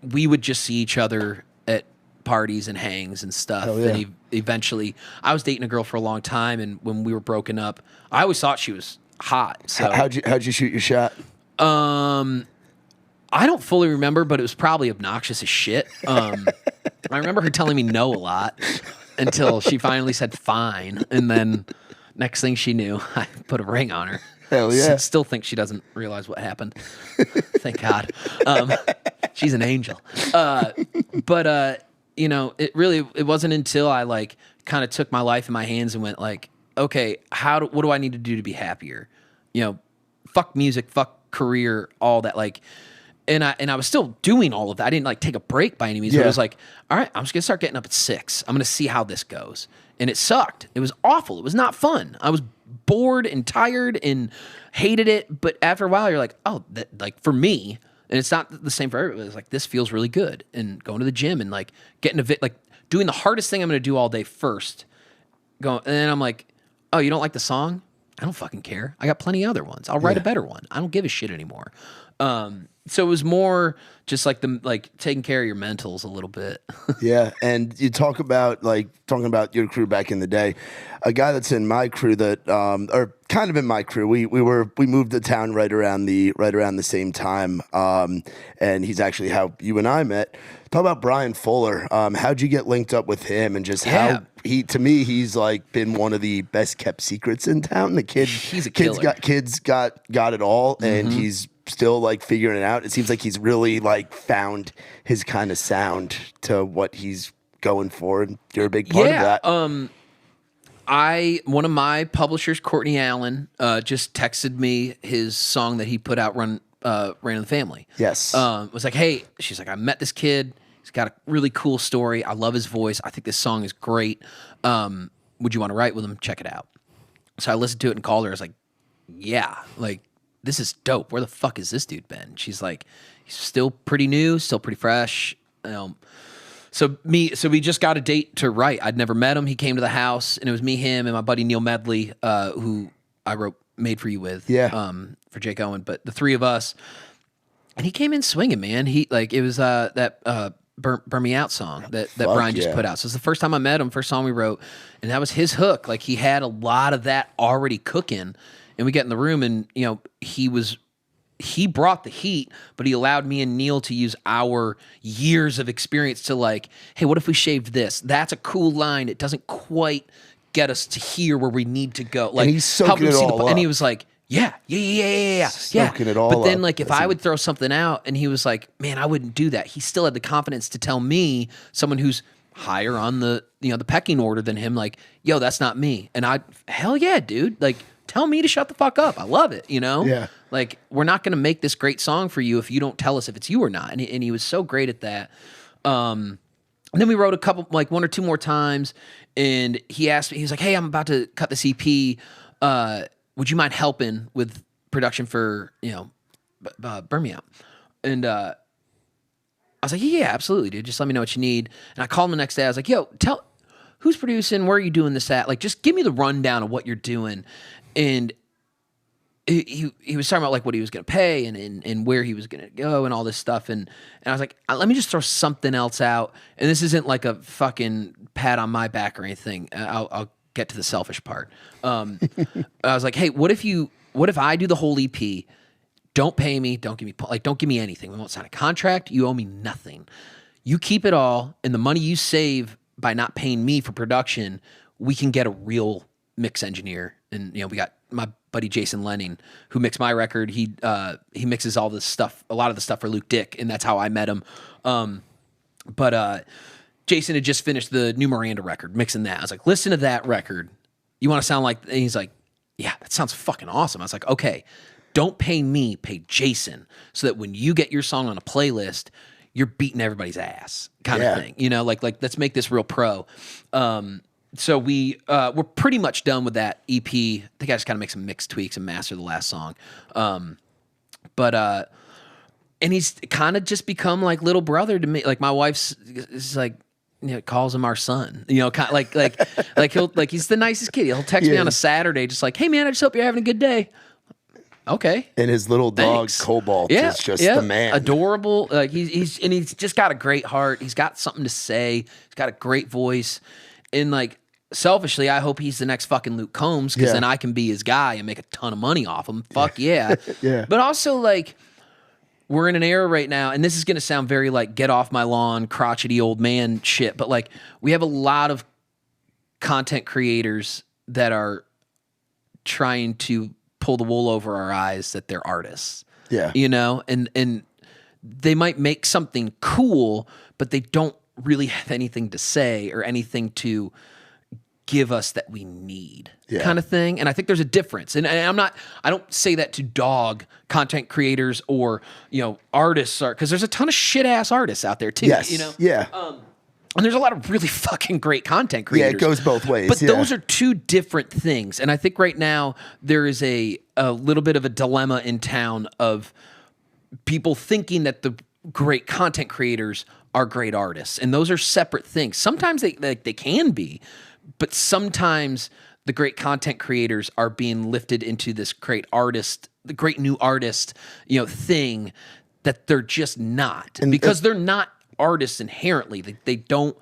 we would just see each other at parties and hangs and stuff. Hell yeah. And eventually, I was dating a girl for a long time, and when we were broken up, I always thought she was hot. So how'd you shoot your shot? I don't fully remember, but it was probably obnoxious as shit. I remember her telling me no a lot until she finally said fine. And then next thing she knew, I put a ring on her. Hell yeah. Still think she doesn't realize what happened. Thank God. She's an angel. But it wasn't until I kind of took my life in my hands and went okay, what do I need to do to be happier? Fuck music, fuck career, all that, like, and I was still doing all of that. I didn't like take a break by any means. Yeah. But it was like, all right, I'm just gonna start getting up at 6. I'm gonna see how this goes. And it sucked. It was awful. It was not fun. I was bored and tired and hated it. But after a while, you're like, oh, that, like for me, and it's not the same for everybody. It's like, this feels really good. And going to the gym and like getting like doing the hardest thing I'm going to do all day first. And then I'm like, oh, you don't like the song? I don't fucking care. I got plenty of other ones. I'll write a better one. I don't give a shit anymore. So it was more just like taking care of your mentals a little bit. Yeah, and you talking about your crew back in the day. A guy that's in my crew that, or kind of in my crew, we moved to town right around the same time, and he's actually how you and I met. Talk about Brian Fuller. How'd you get linked up with him, and just how he's like been one of the best kept secrets in town. The he's a killer. got it all, and he's still like figuring it out. It seems like he's really like found his kind of sound to what he's going for, and you're a big part of that. One of my publishers, Courtney Allen, just texted me his song that he put out, Ran in the Family. Yes. Was like, hey, she's like, I met this kid. He's got a really cool story. I love his voice. I think this song is great. Would you want to write with him? Check it out. So I listened to it and called her. I was like, yeah, like, this is dope. Where the fuck has this dude been? She's like, he's still pretty new, still pretty fresh. So we just got a date to write. I'd never met him. He came to the house, and it was me, him, and my buddy Neil Medley, who I wrote "Made for You" with, for Jake Owen. But the three of us, and he came in swinging, man. He like it was that "Burn Me Out" song that Brian just put out. So it's the first time I met him, first song we wrote, and that was his hook. Like he had a lot of that already cooking. And we get in the room, and he brought the heat, but he allowed me and Neil to use our years of experience to like, hey, what if we shaved this? That's a cool line. It doesn't quite get us to here where we need to go. Like, and he's soaking it all up. And he was like, yeah. Soaking it all But then, up. like, if I would throw something out, and he was like, man, I wouldn't do that. He still had the confidence to tell me, someone who's higher on the pecking order than him, like, yo, that's not me. And hell yeah, dude. Like, tell me to shut the fuck up. I love it, Yeah. Like, we're not going to make this great song for you if you don't tell us if it's you or not. And he was so great at that. And then we wrote a couple, like one or two more times, and he asked me, he was like, hey, I'm about to cut this EP. Would you mind helping with production for, Burn Me Out? And I was like, yeah, absolutely, dude. Just let me know what you need. And I called him the next day. I was like, yo, who's producing? Where are you doing this at? Like, just give me the rundown of what you're doing. And he was talking about like what he was going to pay and where he was going to go and all this stuff. And I was like, let me just throw something else out. And this isn't like a fucking pat on my back or anything. I'll get to the selfish part. I was like, hey, what if I do the whole EP? Don't pay me. Don't give me anything. We won't sign a contract. You owe me nothing. You keep it all, and the money you save by not paying me for production, we can get a real mix engineer. And we got my buddy Jason Lenning, who mixed my record. He mixes all this stuff, a lot of the stuff for Luke Dick, and that's how I met him. But Jason had just finished the new Miranda record, mixing that. I was like, listen to that record. You want to sound like? And he's like, yeah, that sounds fucking awesome. I was like, okay, don't pay me, pay Jason, so that when you get your song on a playlist, you're beating everybody's ass, kind of thing. Like let's make this real pro. So we're pretty much done with that EP. I think I just kind of make some mix tweaks and master the last song. And he's kind of just become like little brother to me. Like my wife's is like, calls him our son. Kind of like he'll like he's the nicest kid. He'll text me on a Saturday, just like, hey man, I just hope you're having a good day. Okay. And his little dog Cobalt is just the man. Adorable. He's just got a great heart. He's got something to say. He's got a great voice. And like selfishly, I hope he's the next fucking Luke Combs, because then I can be his guy and make a ton of money off him. Fuck yeah. Yeah. But also like we're in an era right now, and this is going to sound very like get off my lawn, crotchety old man shit, but like we have a lot of content creators that are trying to pull the wool over our eyes that they're artists. Yeah. And they might make something cool, but they don't really have anything to say or anything to give us that we need kind of thing. And I think there's a difference. And I don't say that to dog content creators or, artists, because there's a ton of shit ass artists out there too, Yeah. And there's a lot of really fucking great content creators. Yeah, it goes both ways. But those are two different things. And I think right now there is a little bit of a dilemma in town of people thinking that the great content creators are great artists. And those are separate things. Sometimes they can be, but sometimes the great content creators are being lifted into this great artist, the great new artist, thing that they're just not. And because they're not artists inherently. They don't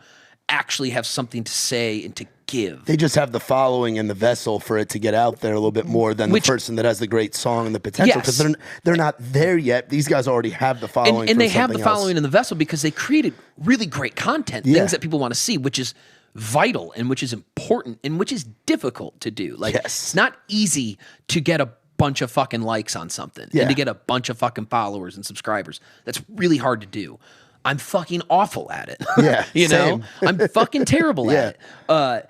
actually have something to say and to give. They just have the following and the vessel for it to get out there a little bit more than the person that has the great song and the potential, because they're not there yet. These guys already have the following. And they have the following and the vessel because they created really great content, things that people want to see, which is vital and which is important and which is difficult to do. Like, it's not easy to get a bunch of fucking likes on something and to get a bunch of fucking followers and subscribers. That's really hard to do. I'm fucking awful at it. Yeah, I'm fucking terrible at it.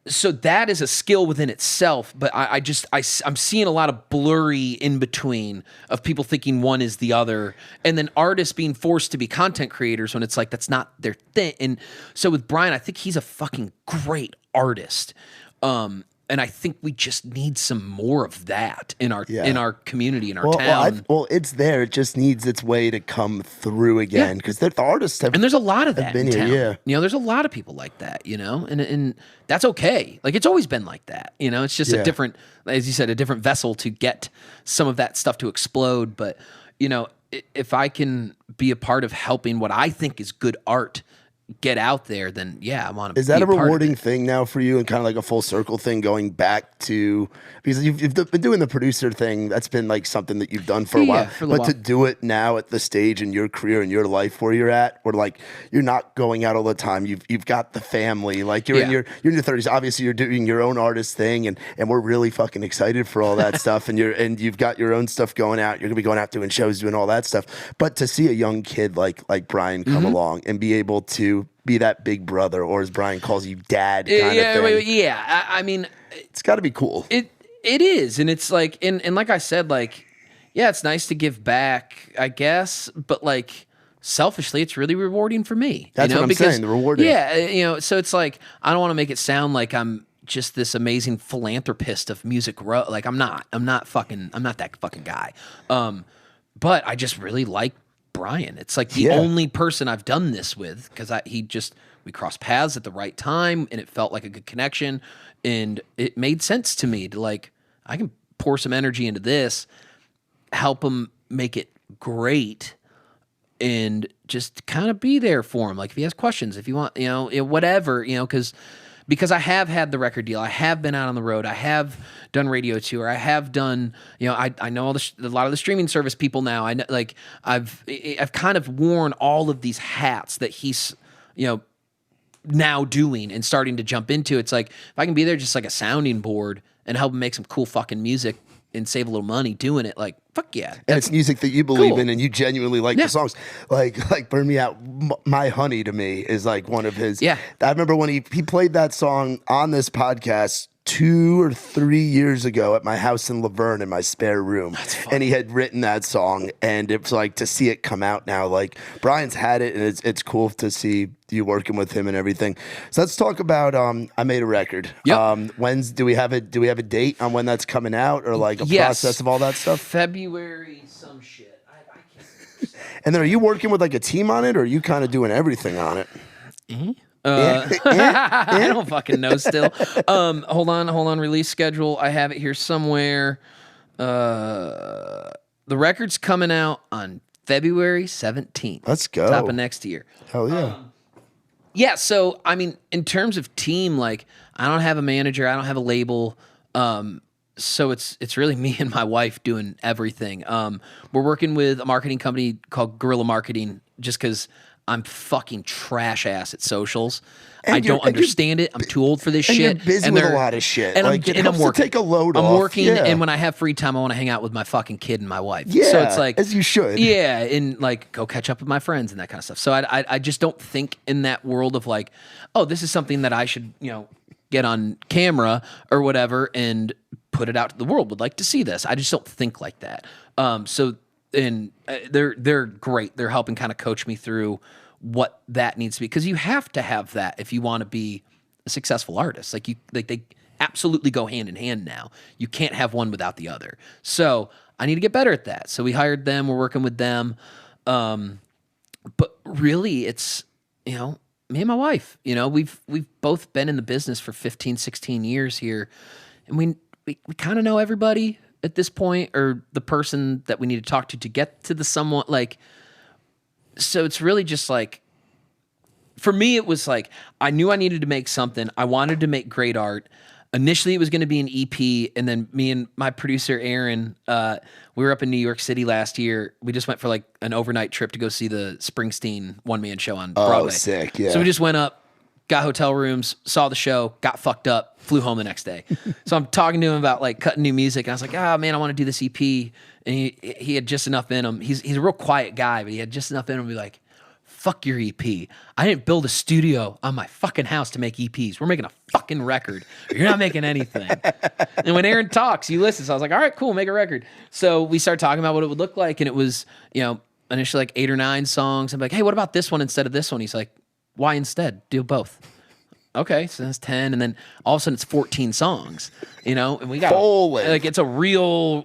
So that is a skill within itself, but I'm seeing a lot of blurry in between of people thinking one is the other, and then artists being forced to be content creators when it's like that's not their thing. And so with Brian, I think he's a fucking great artist. And I think we just need some more of that in our community, in our town. Well, it's there. It just needs its way to come through again, because the artists have. And there's a lot of that in town. Yeah. There's a lot of people like that. And that's okay. Like, it's always been like that. It's just a different, as you said, a different vessel to get some of that stuff to explode. But if I can be a part of helping what I think is good art get out there, then I want to. Is that a rewarding thing now for you, and kind of like a full circle thing going back to, because you've been doing the producer thing, that's been like something that you've done for a while, but to do it now at the stage in your career and your life where you're at, where like you're not going out all the time, you've got the family, like you're in your 30s, obviously you're doing your own artist thing, and we're really fucking excited for all that stuff, and you've got your own stuff going out, you're gonna be going out doing shows, doing all that stuff, but to see a young kid like Brian come along and be able to be that big brother, or as Brian calls you, dad kind of thing. I mean, it's got to be cool. It is, and it's like, and like I said, like, it's nice to give back, I guess, but like selfishly, it's really rewarding for me. That's what I'm saying. The rewarding. Yeah, so it's like, I don't want to make it sound like I'm just this amazing philanthropist of Music Row. Like, I'm not that fucking guy. But I just really like Brian. It's like the only person I've done this with, because we crossed paths at the right time, and it felt like a good connection, and it made sense to me to, like, I can pour some energy into this, help him make it great, and just kind of be there for him. Like, if he has questions, if you want, whatever, because I have had the record deal, I have been out on the road, I have done radio tour, I have done, I know a lot of the streaming service people now. I know, like, I've kind of worn all of these hats that he's, now doing and starting to jump into. It's like, if I can be there just like a sounding board and help him make some cool fucking music and save a little money doing it, like, fuck yeah. And it's music that you believe in and you genuinely like the songs. Like Burn Me Out, My Honey to me is like one of his. Yeah. I remember when he played that song on this podcast 2 or 3 years ago at my house in Laverne in my spare room. And he had written that song, and it's like, to see it come out now, like, Brian's had it, and it's cool to see you working with him and everything. So let's talk about I Made a Record. Yep. Do we have a date on when that's coming out, or like a process of all that stuff? February some shit. I can't. And then are you working with like a team on it, or are you kind of doing everything on it? I don't fucking know still. Hold on. Release schedule. I have it here somewhere. The record's coming out on February 17th. Let's go. Top of next year. Hell yeah. So, I mean, in terms of team, like, I don't have a manager. I don't have a label. So it's really me and my wife doing everything. We're working with a marketing company called Guerrilla Marketing, just because I'm fucking trash ass at socials. I don't understand it. I'm too old for this shit. You're busy with a lot of shit. And like, I'm working. Take a load off. I'm working, and when I have free time, I want to hang out with my fucking kid and my wife. Yeah, so it's like, as you should. Yeah, and like go catch up with my friends and that kind of stuff. So I just don't think in that world of like, oh, this is something that I should get on camera or whatever and put it out to the world. Would like to see this. I just don't think like that. They're great. They're helping kind of coach me through what that needs to be, because you have to have that if you want to be a successful artist. They absolutely go hand in hand now. You can't have one without the other. So I need to get better at that. So we hired them. We're working with them. But really, it's, me and my wife, we've both been in the business for 15, 16 years here. And we kind of know everybody at this point, or the person that we need to talk to get to the somewhat, like, so it's really just like, for me, it was like, I knew I needed to make something. I wanted to make great art. Initially, it was going to be an EP, and then me and my producer, Aaron, we were up in New York City last year. We just went for like an overnight trip to go see the Springsteen one-man show on Broadway. Oh, sick, yeah. So we just went up, got hotel rooms, saw the show, got fucked up, flew home the next day. So I'm talking to him about like cutting new music, and I was like, oh man, I want to do this EP. And he had just enough in him. He's a real quiet guy, but he had just enough in him to be like, fuck your EP. I didn't build a studio on my fucking house to make EPs. We're making a fucking record. You're not making anything. And when Aaron talks, you listen. So I was like, all right, cool, make a record. So we started talking about what it would look like, and it was, initially like 8 or 9 songs. I'm like, hey, what about this one instead of this one? He's like, why instead? Do both. Okay, so that's 10, and then all of a sudden it's 14 songs, and we got like it's a real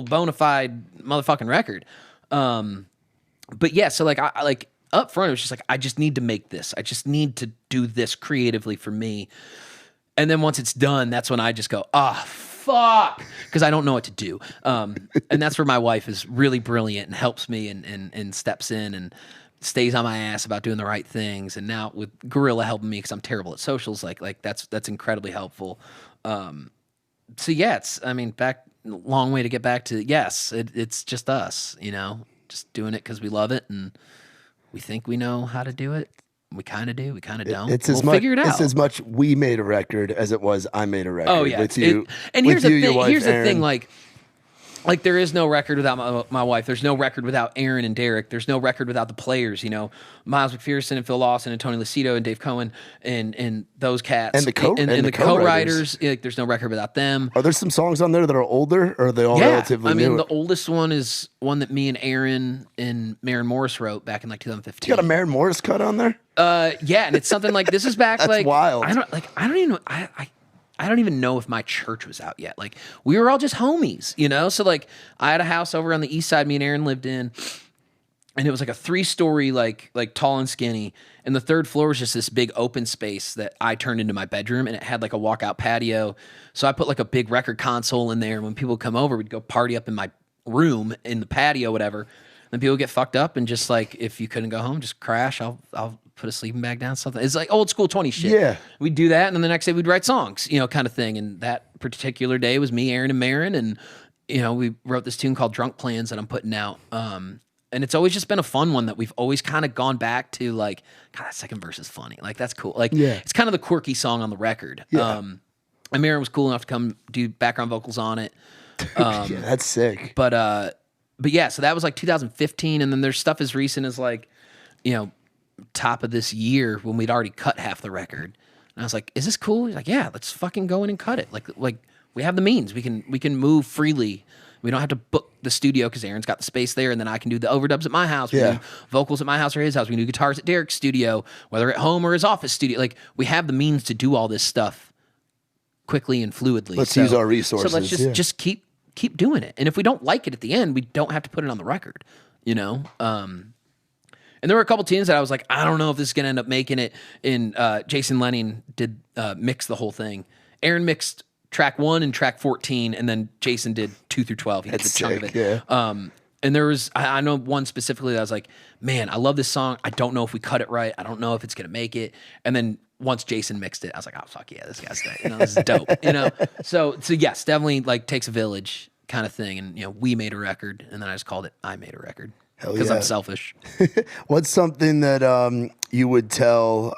bona fide motherfucking record. But yeah, so like I like up front, it was just like, I just need to make this. I just need to do this creatively for me. And then once it's done, that's when I just go, fuck, because I don't know what to do. And that's where my wife is really brilliant and helps me and steps in and stays on my ass about doing the right things. And now with Gorilla helping me, because I'm terrible at socials, like that's incredibly helpful. So yeah, long way to get back to, yes, it's just us, just doing it because we love it and we think we know how to do it. We kind of do. We kind of don't. We'll figure it out. It's as much we made a record as it was I made a record. Oh yeah. With you. And here's the thing. Wife, here's the Aaron. thing. Like there is no record without my wife. There's no record without Aaron and Derek. There's no record without the players. Miles McPherson and Phil Lawson and Tony Lucido and Dave Cohen and those cats and the co-writers. Like, there's no record without them. Are there some songs on there that are older, or are they all relatively new? The oldest one is one that me and Aaron and Maren Morris wrote back in like 2015. You got a Maren Morris cut on there? Yeah, and it's something like, this is back. That's like wild. I don't even know if my church was out yet. Like, we were all just homies, So like, I had a house over on the east side me and Aaron lived in, and it was like a 3-story, like tall and skinny. And the 3rd floor was just this big open space that I turned into my bedroom, and it had like a walkout patio. So I put like a big record console in there, and when people would come over, we'd go party up in my room in the patio, whatever. Then people get fucked up, and just like, if you couldn't go home, just crash. I'll put a sleeping bag down, something. It's like old school 20 shit. Yeah. We'd do that, and then the next day we'd write songs, kind of thing. And that particular day was me, Aaron, and Maren, and we wrote this tune called Drunk Plans that I'm putting out. And it's always just been a fun one that we've always kind of gone back to, like, God, that second verse is funny. Like, that's cool. Like, It's kind of the quirky song on the record. Yeah. And Maren was cool enough to come do background vocals on it. Yeah, that's sick. But yeah, so that was like 2015, and then there's stuff as recent as like, top of this year when we'd already cut half the record. And I was like, is this cool? He's like, yeah, let's fucking go in and cut it. Like we have the means. We can move freely. We don't have to book the studio because Aaron's got the space there, and then I can do the overdubs at my house. We do vocals at my house or his house. We can do guitars at Derek's studio, whether at home or his office studio. Like, we have the means to do all this stuff quickly and fluidly. Let's use our resources. So let's just keep doing it. And if we don't like it at the end, we don't have to put it on the record, And there were a couple tunes that I was like, I don't know if this is going to end up making it. And Jason Lenning did mix the whole thing. Aaron mixed track 1 and track 14, and then Jason did 2 through 12. He did the chunk of it. Yeah. And there was, I know one specifically that I was like, man, I love this song. I don't know if we cut it right. I don't know if it's going to make it. And then once Jason mixed it, I was like, oh, fuck yeah, this guy's this is dope. So yes, definitely like takes a village kind of thing. And, we made a record, and then I just called it I Made a Record. Because I'm selfish. What's something that you would tell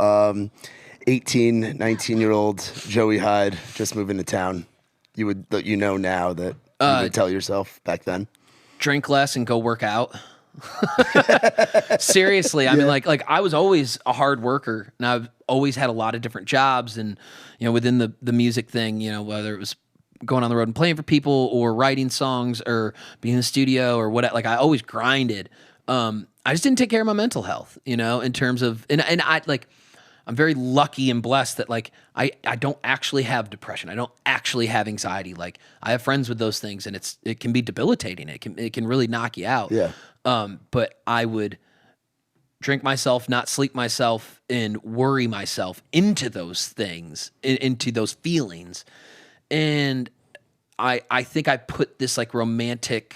18, 19-year-old Joey Hyde just moving to town? You would now that you would tell yourself back then? Drink less and go work out. Seriously, I mean, like I was always a hard worker, and I've always had a lot of different jobs, and within the music thing, whether it was going on the road and playing for people, or writing songs, or being in the studio, or what. Like I always grinded. I just didn't take care of my mental health, in terms of, and I like. I'm very lucky and blessed that like I don't actually have depression. I don't actually have anxiety. Like I have friends with those things, and it can be debilitating. It can really knock you out. Yeah. But I would drink myself, not sleep myself, and worry myself into those things, into those feelings. And I think I put this like romantic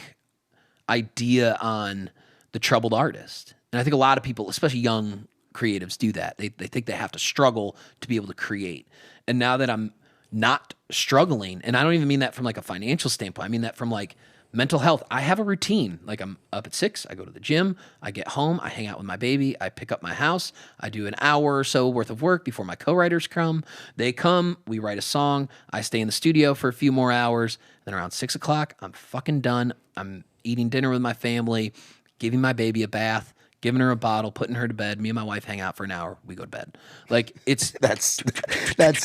idea on the troubled artist. And I think a lot of people, especially young creatives, do that. They think they have to struggle to be able to create. And now that I'm not struggling, and I don't even mean that from like a financial standpoint, I mean that from like mental health. I have a routine. Like I'm up at 6, I go to the gym, I get home, I hang out with my baby, I pick up my house, I do an hour or so worth of work before my co-writers come. They come, we write a song, I stay in the studio for a few more hours, then around 6 o'clock, I'm fucking done. I'm eating dinner with my family, giving my baby a bath, giving her a bottle, putting her to bed. Me and my wife hang out for an hour. We go to bed. Like it's that's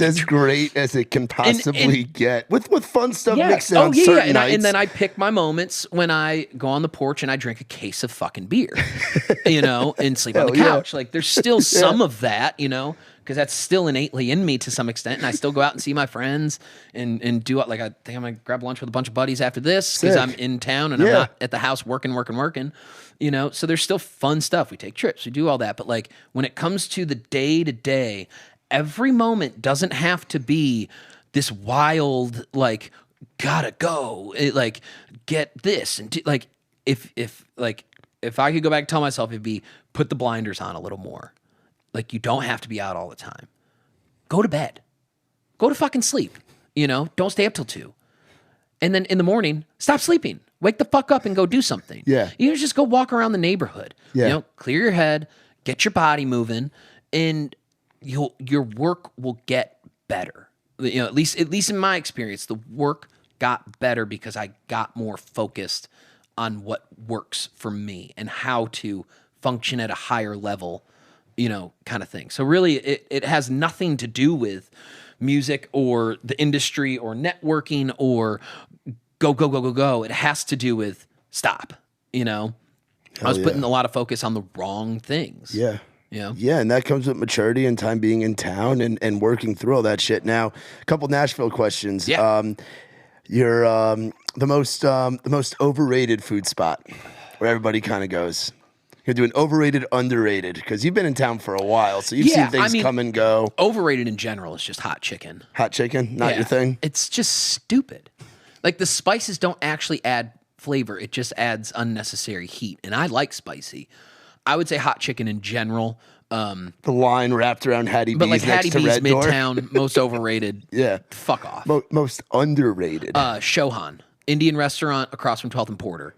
as great as it can possibly get. With fun stuff mixed in on yeah. certain nights. And then I pick my moments when I go on the porch and I drink a case of fucking beer, and sleep on the couch. Like there's still some of that, because that's still innately in me to some extent. And I still go out and see my friends and do like I think I'm gonna grab lunch with a bunch of buddies after this because I'm in town and I'm not at the house working. So there's still fun stuff. We take trips, we do all that. But like when it comes to the day to day, every moment doesn't have to be this wild, like, gotta go, like get this. And like, if I could go back and tell myself, it'd be put the blinders on a little more. Like you don't have to be out all the time. Go to bed, go to fucking sleep, don't stay up till 2. And then in the morning, stop sleeping. Wake the fuck up and go do something. Yeah. Just go walk around the neighborhood. Yeah. Clear your head, get your body moving, and your work will get better. At least in my experience, the work got better because I got more focused on what works for me and how to function at a higher level, kind of thing. So really it has nothing to do with music or the industry or networking or go. It has to do with stop, I was putting a lot of focus on the wrong things. Yeah. Yeah. Yeah, and that comes with maturity and time being in town and working through all that shit. Now, a couple Nashville questions. Yeah. You're the most overrated food spot where everybody kind of goes. You're doing overrated, underrated, because you've been in town for a while, so you've seen things come and go. Overrated in general is just hot chicken. Hot chicken, not your thing? It's just stupid. Like the spices don't actually add flavor. It just adds unnecessary heat. And I like spicy. I would say hot chicken in general. The line wrapped around Hattie B's but like next Hattie to B's Red Door. Midtown, most overrated. Yeah. Fuck off. Most underrated. Shohan, Indian restaurant across from 12th and Porter.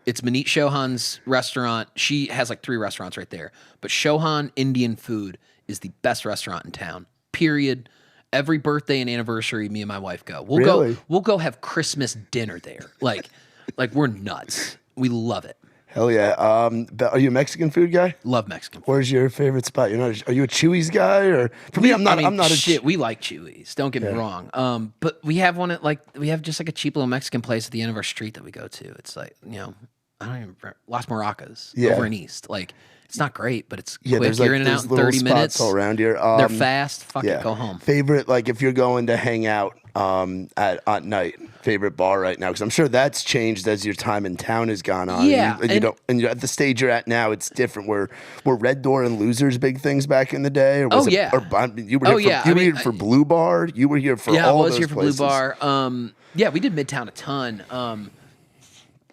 It's Manit Shohan's restaurant. She has like 3 restaurants right there. But Shohan Indian food is the best restaurant in town. Period. Every birthday and anniversary, me and my wife go. We'll go have Christmas dinner there. Like we're nuts. We love it. Hell yeah. Are you a Mexican food guy? Love Mexican food. Where's your favorite spot? Are you a Chuy's guy or for me? I'm not a shit. We like Chuy's. Don't get me wrong. But we have one at we have just like a cheap little Mexican place at the end of our street that we go to. It's like I don't even remember. Las Maracas over in East. Like it's not great, but it's quick. You're in and out in 30 minutes. All around here. They're fast. Fuck it, go home. Favorite, like if you're going to hang out at night, favorite bar right now? Because I'm sure that's changed as your time in town has gone on. Yeah, and you're at the stage you're at now, it's different. Were Red Door and Losers big things back in the day? Or was you were here for Blue Bar. You were here for all those places. Yeah, I was here for Blue Bar. Yeah, we did Midtown a ton.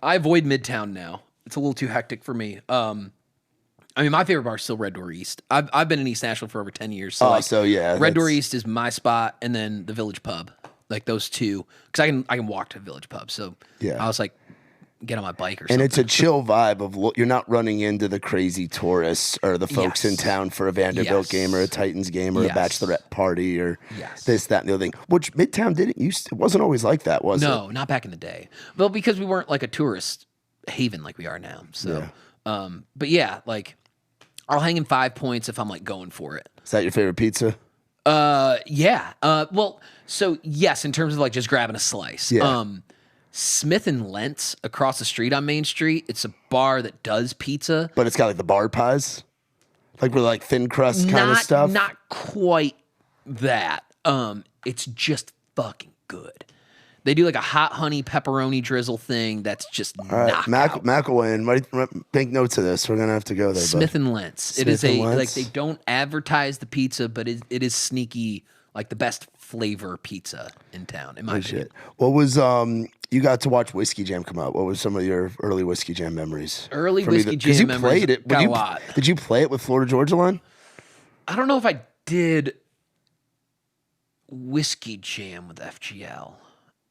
I avoid Midtown now. It's a little too hectic for me. My favorite bar is still Red Door East. I've been in East Nashville for over 10 years. Red Door East is my spot, and then the Village Pub, like those two, because I can walk to Village Pub. So I was like, get on my bike or something. And it's a chill vibe of you're not running into the crazy tourists or the folks in town for a Vanderbilt game or a Titans game or a bachelorette party or this, that, and the other thing. Which Midtown it wasn't always like that, was it? No, not back in the day. Well, because we weren't like a tourist haven like we are now. So. But yeah, like I'll hang in 5 points if I'm like going for it. Is that your favorite pizza? Yeah. Well, so yes, in terms of like just grabbing a slice. Yeah. Smith and Lentz across the street on Main Street. It's a bar that does pizza. But it's got like the bar pies, like with like thin crust kind of stuff. Not quite that. It's just fucking good. They do like a hot honey pepperoni drizzle thing that's just knockout. McElwain, make notes of this. We're gonna have to go there. Smith and Lentz. It is like they don't advertise the pizza, but it is sneaky, like the best flavor pizza in town, in my opinion. What was you got to watch Whiskey Jam come out? What was some of your early Whiskey Jam memories? Early Whiskey Jam memories. Played it. Got a lot. Did you play it with Florida Georgia Line? I don't know if I did Whiskey Jam with FGL.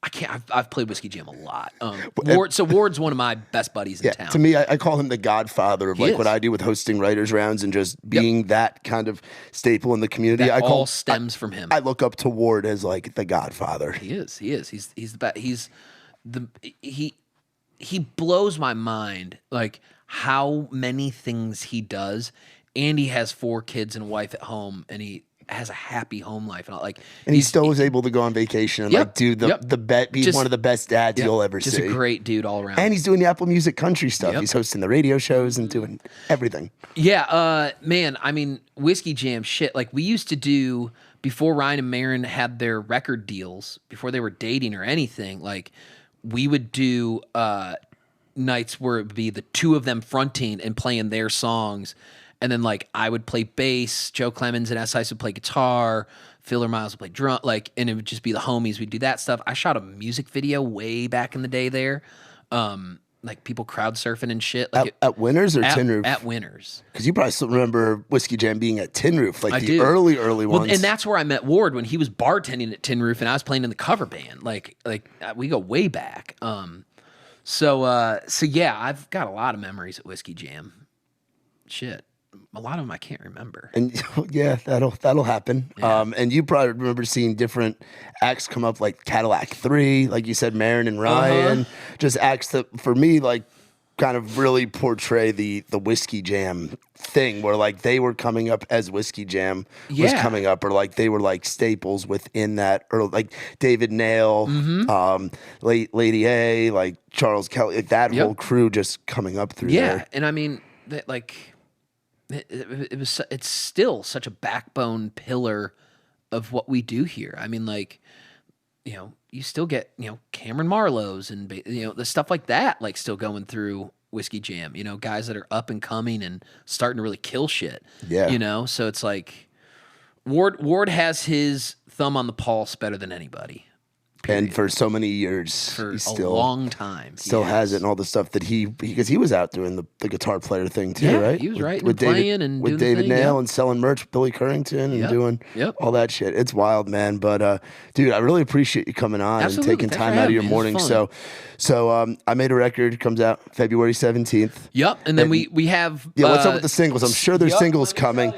I can't. I've played Whiskey Jam a lot. Ward's one of my best buddies in town. To me, I call him the godfather of what I do with hosting writers rounds and just being that kind of staple in the community. That all stems from him. I look up to Ward as like the godfather. He is. He's the best. He blows my mind, like how many things he does, and he has 4 kids and a wife at home, and he has a happy home life, and he still was able to go on vacation and like do be one of the best dads you'll ever see. Just a great dude all around. And he's doing the Apple Music country stuff. He's hosting the radio shows and doing everything. Yeah, man. I mean, Whiskey Jam shit. Like we used to do before Ryan and Marin had their record deals, before they were dating or anything. Like we would do nights where it would be the 2 of them fronting and playing their songs. And then, like, I would play bass, Joe Clemens and S.I.S. would play guitar, Filler Miles would play drum, like, and it would just be the homies. We'd do that stuff. I shot a music video way back in the day there, like people crowd surfing and shit. Like at Winners or Tin Roof? At Winners. Because you probably still remember Whiskey Jam being at Tin Roof, like the early ones. Well, and that's where I met Ward when he was bartending at Tin Roof and I was playing in the cover band. Like we go way back. So yeah, I've got a lot of memories at Whiskey Jam. Shit. A lot of them I can't remember. And yeah, that'll happen. Yeah. And you probably remember seeing different acts come up, like Cadillac 3, like you said, Marin and Ryan. Just acts that, for me, like kind of really portray the Whiskey Jam thing, where like they were coming up as Whiskey Jam was coming up, or like they were like staples within that, or like David Nail, Lady A, like Charles Kelly, like that whole crew just coming up through there. Yeah, and I mean, like... It's still such a backbone pillar of what we do here. I mean, like, you know, you still get, you know, Cameron Marlowe's and, you know, the stuff like that, like still going through Whiskey Jam, you know, guys that are up and coming and starting to really kill shit. Yeah. You know, so it's like Ward has his thumb on the pulse better than anybody. Period. And for so many years, for a long time, still has it, and all the stuff that because he was out doing the guitar player thing too, right? He was writing and playing and with doing David Nail and selling merch with Billy Currington and doing all that shit. It's wild, man. But dude, I really appreciate you coming on and taking time out of your morning. So I made a record, comes out February 17th. Yep, and then we have what's up with the singles? I'm sure there's singles coming.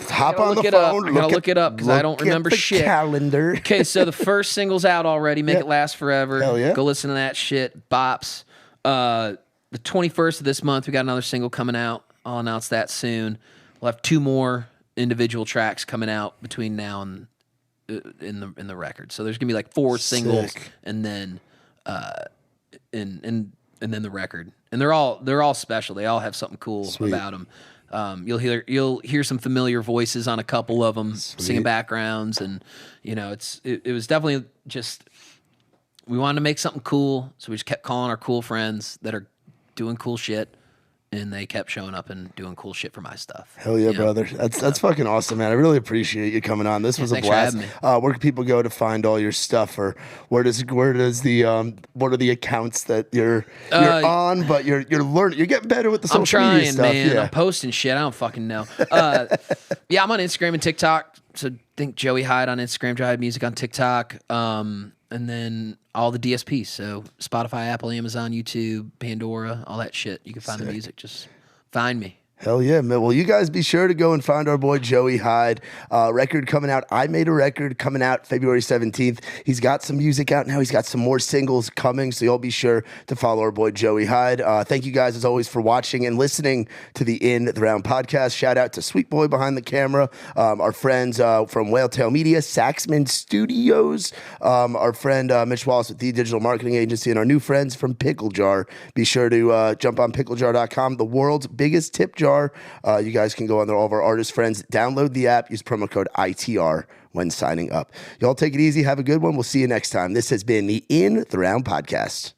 Hop on the phone. I gotta look it up because I don't remember shit. Calendar. Okay, so the first single's out already. Make It Last Forever. Hell yeah. Go listen to that shit. Bops. The 21st of this month, we got another single coming out. I'll announce that soon. We'll have 2 more individual tracks coming out between now and in the record. So there's gonna be like 4 singles, and then and then the record. And they're all special. They all have something cool about them. You'll hear some familiar voices on a couple of them, singing backgrounds, and you know it was definitely just. We wanted to make something cool, so we just kept calling our cool friends that are doing cool shit, and they kept showing up and doing cool shit for my stuff. Hell yeah, brother. That's fucking awesome, man. I really appreciate you coming on. This was a blast. Where can people go to find all your stuff, or where does the what are the accounts that you're on, but you're learning, you're getting better with the social media stuff. Man. I'm posting shit. I don't fucking know. Yeah, I'm on Instagram and TikTok. So think Joey Hyde on Instagram, Joey Hyde Music on TikTok. And then all the DSPs, so Spotify, Apple, Amazon, YouTube, Pandora, all that shit. You can find the music. Just find me. Hell yeah, man. Well, you guys be sure to go and find our boy Joey Hyde. Record coming out. I made a record coming out February 17th. He's got some music out now. He's got some more singles coming. So y'all be sure to follow our boy Joey Hyde. Thank you guys as always for watching and listening to the In the Round podcast. Shout out to Sweet Boy behind the camera. Our friends from Whaletail Media, Saxman Studios. Our friend Mitch Wallace with the Digital Marketing Agency, and our new friends from Picklejar. Be sure to jump on picklejar.com, the world's biggest tip jar. You guys can go on there, all of our artist friends. Download the app, use promo code ITR when signing up. Y'all take it easy. Have a good one. We'll see you next time. This has been the In the Round podcast.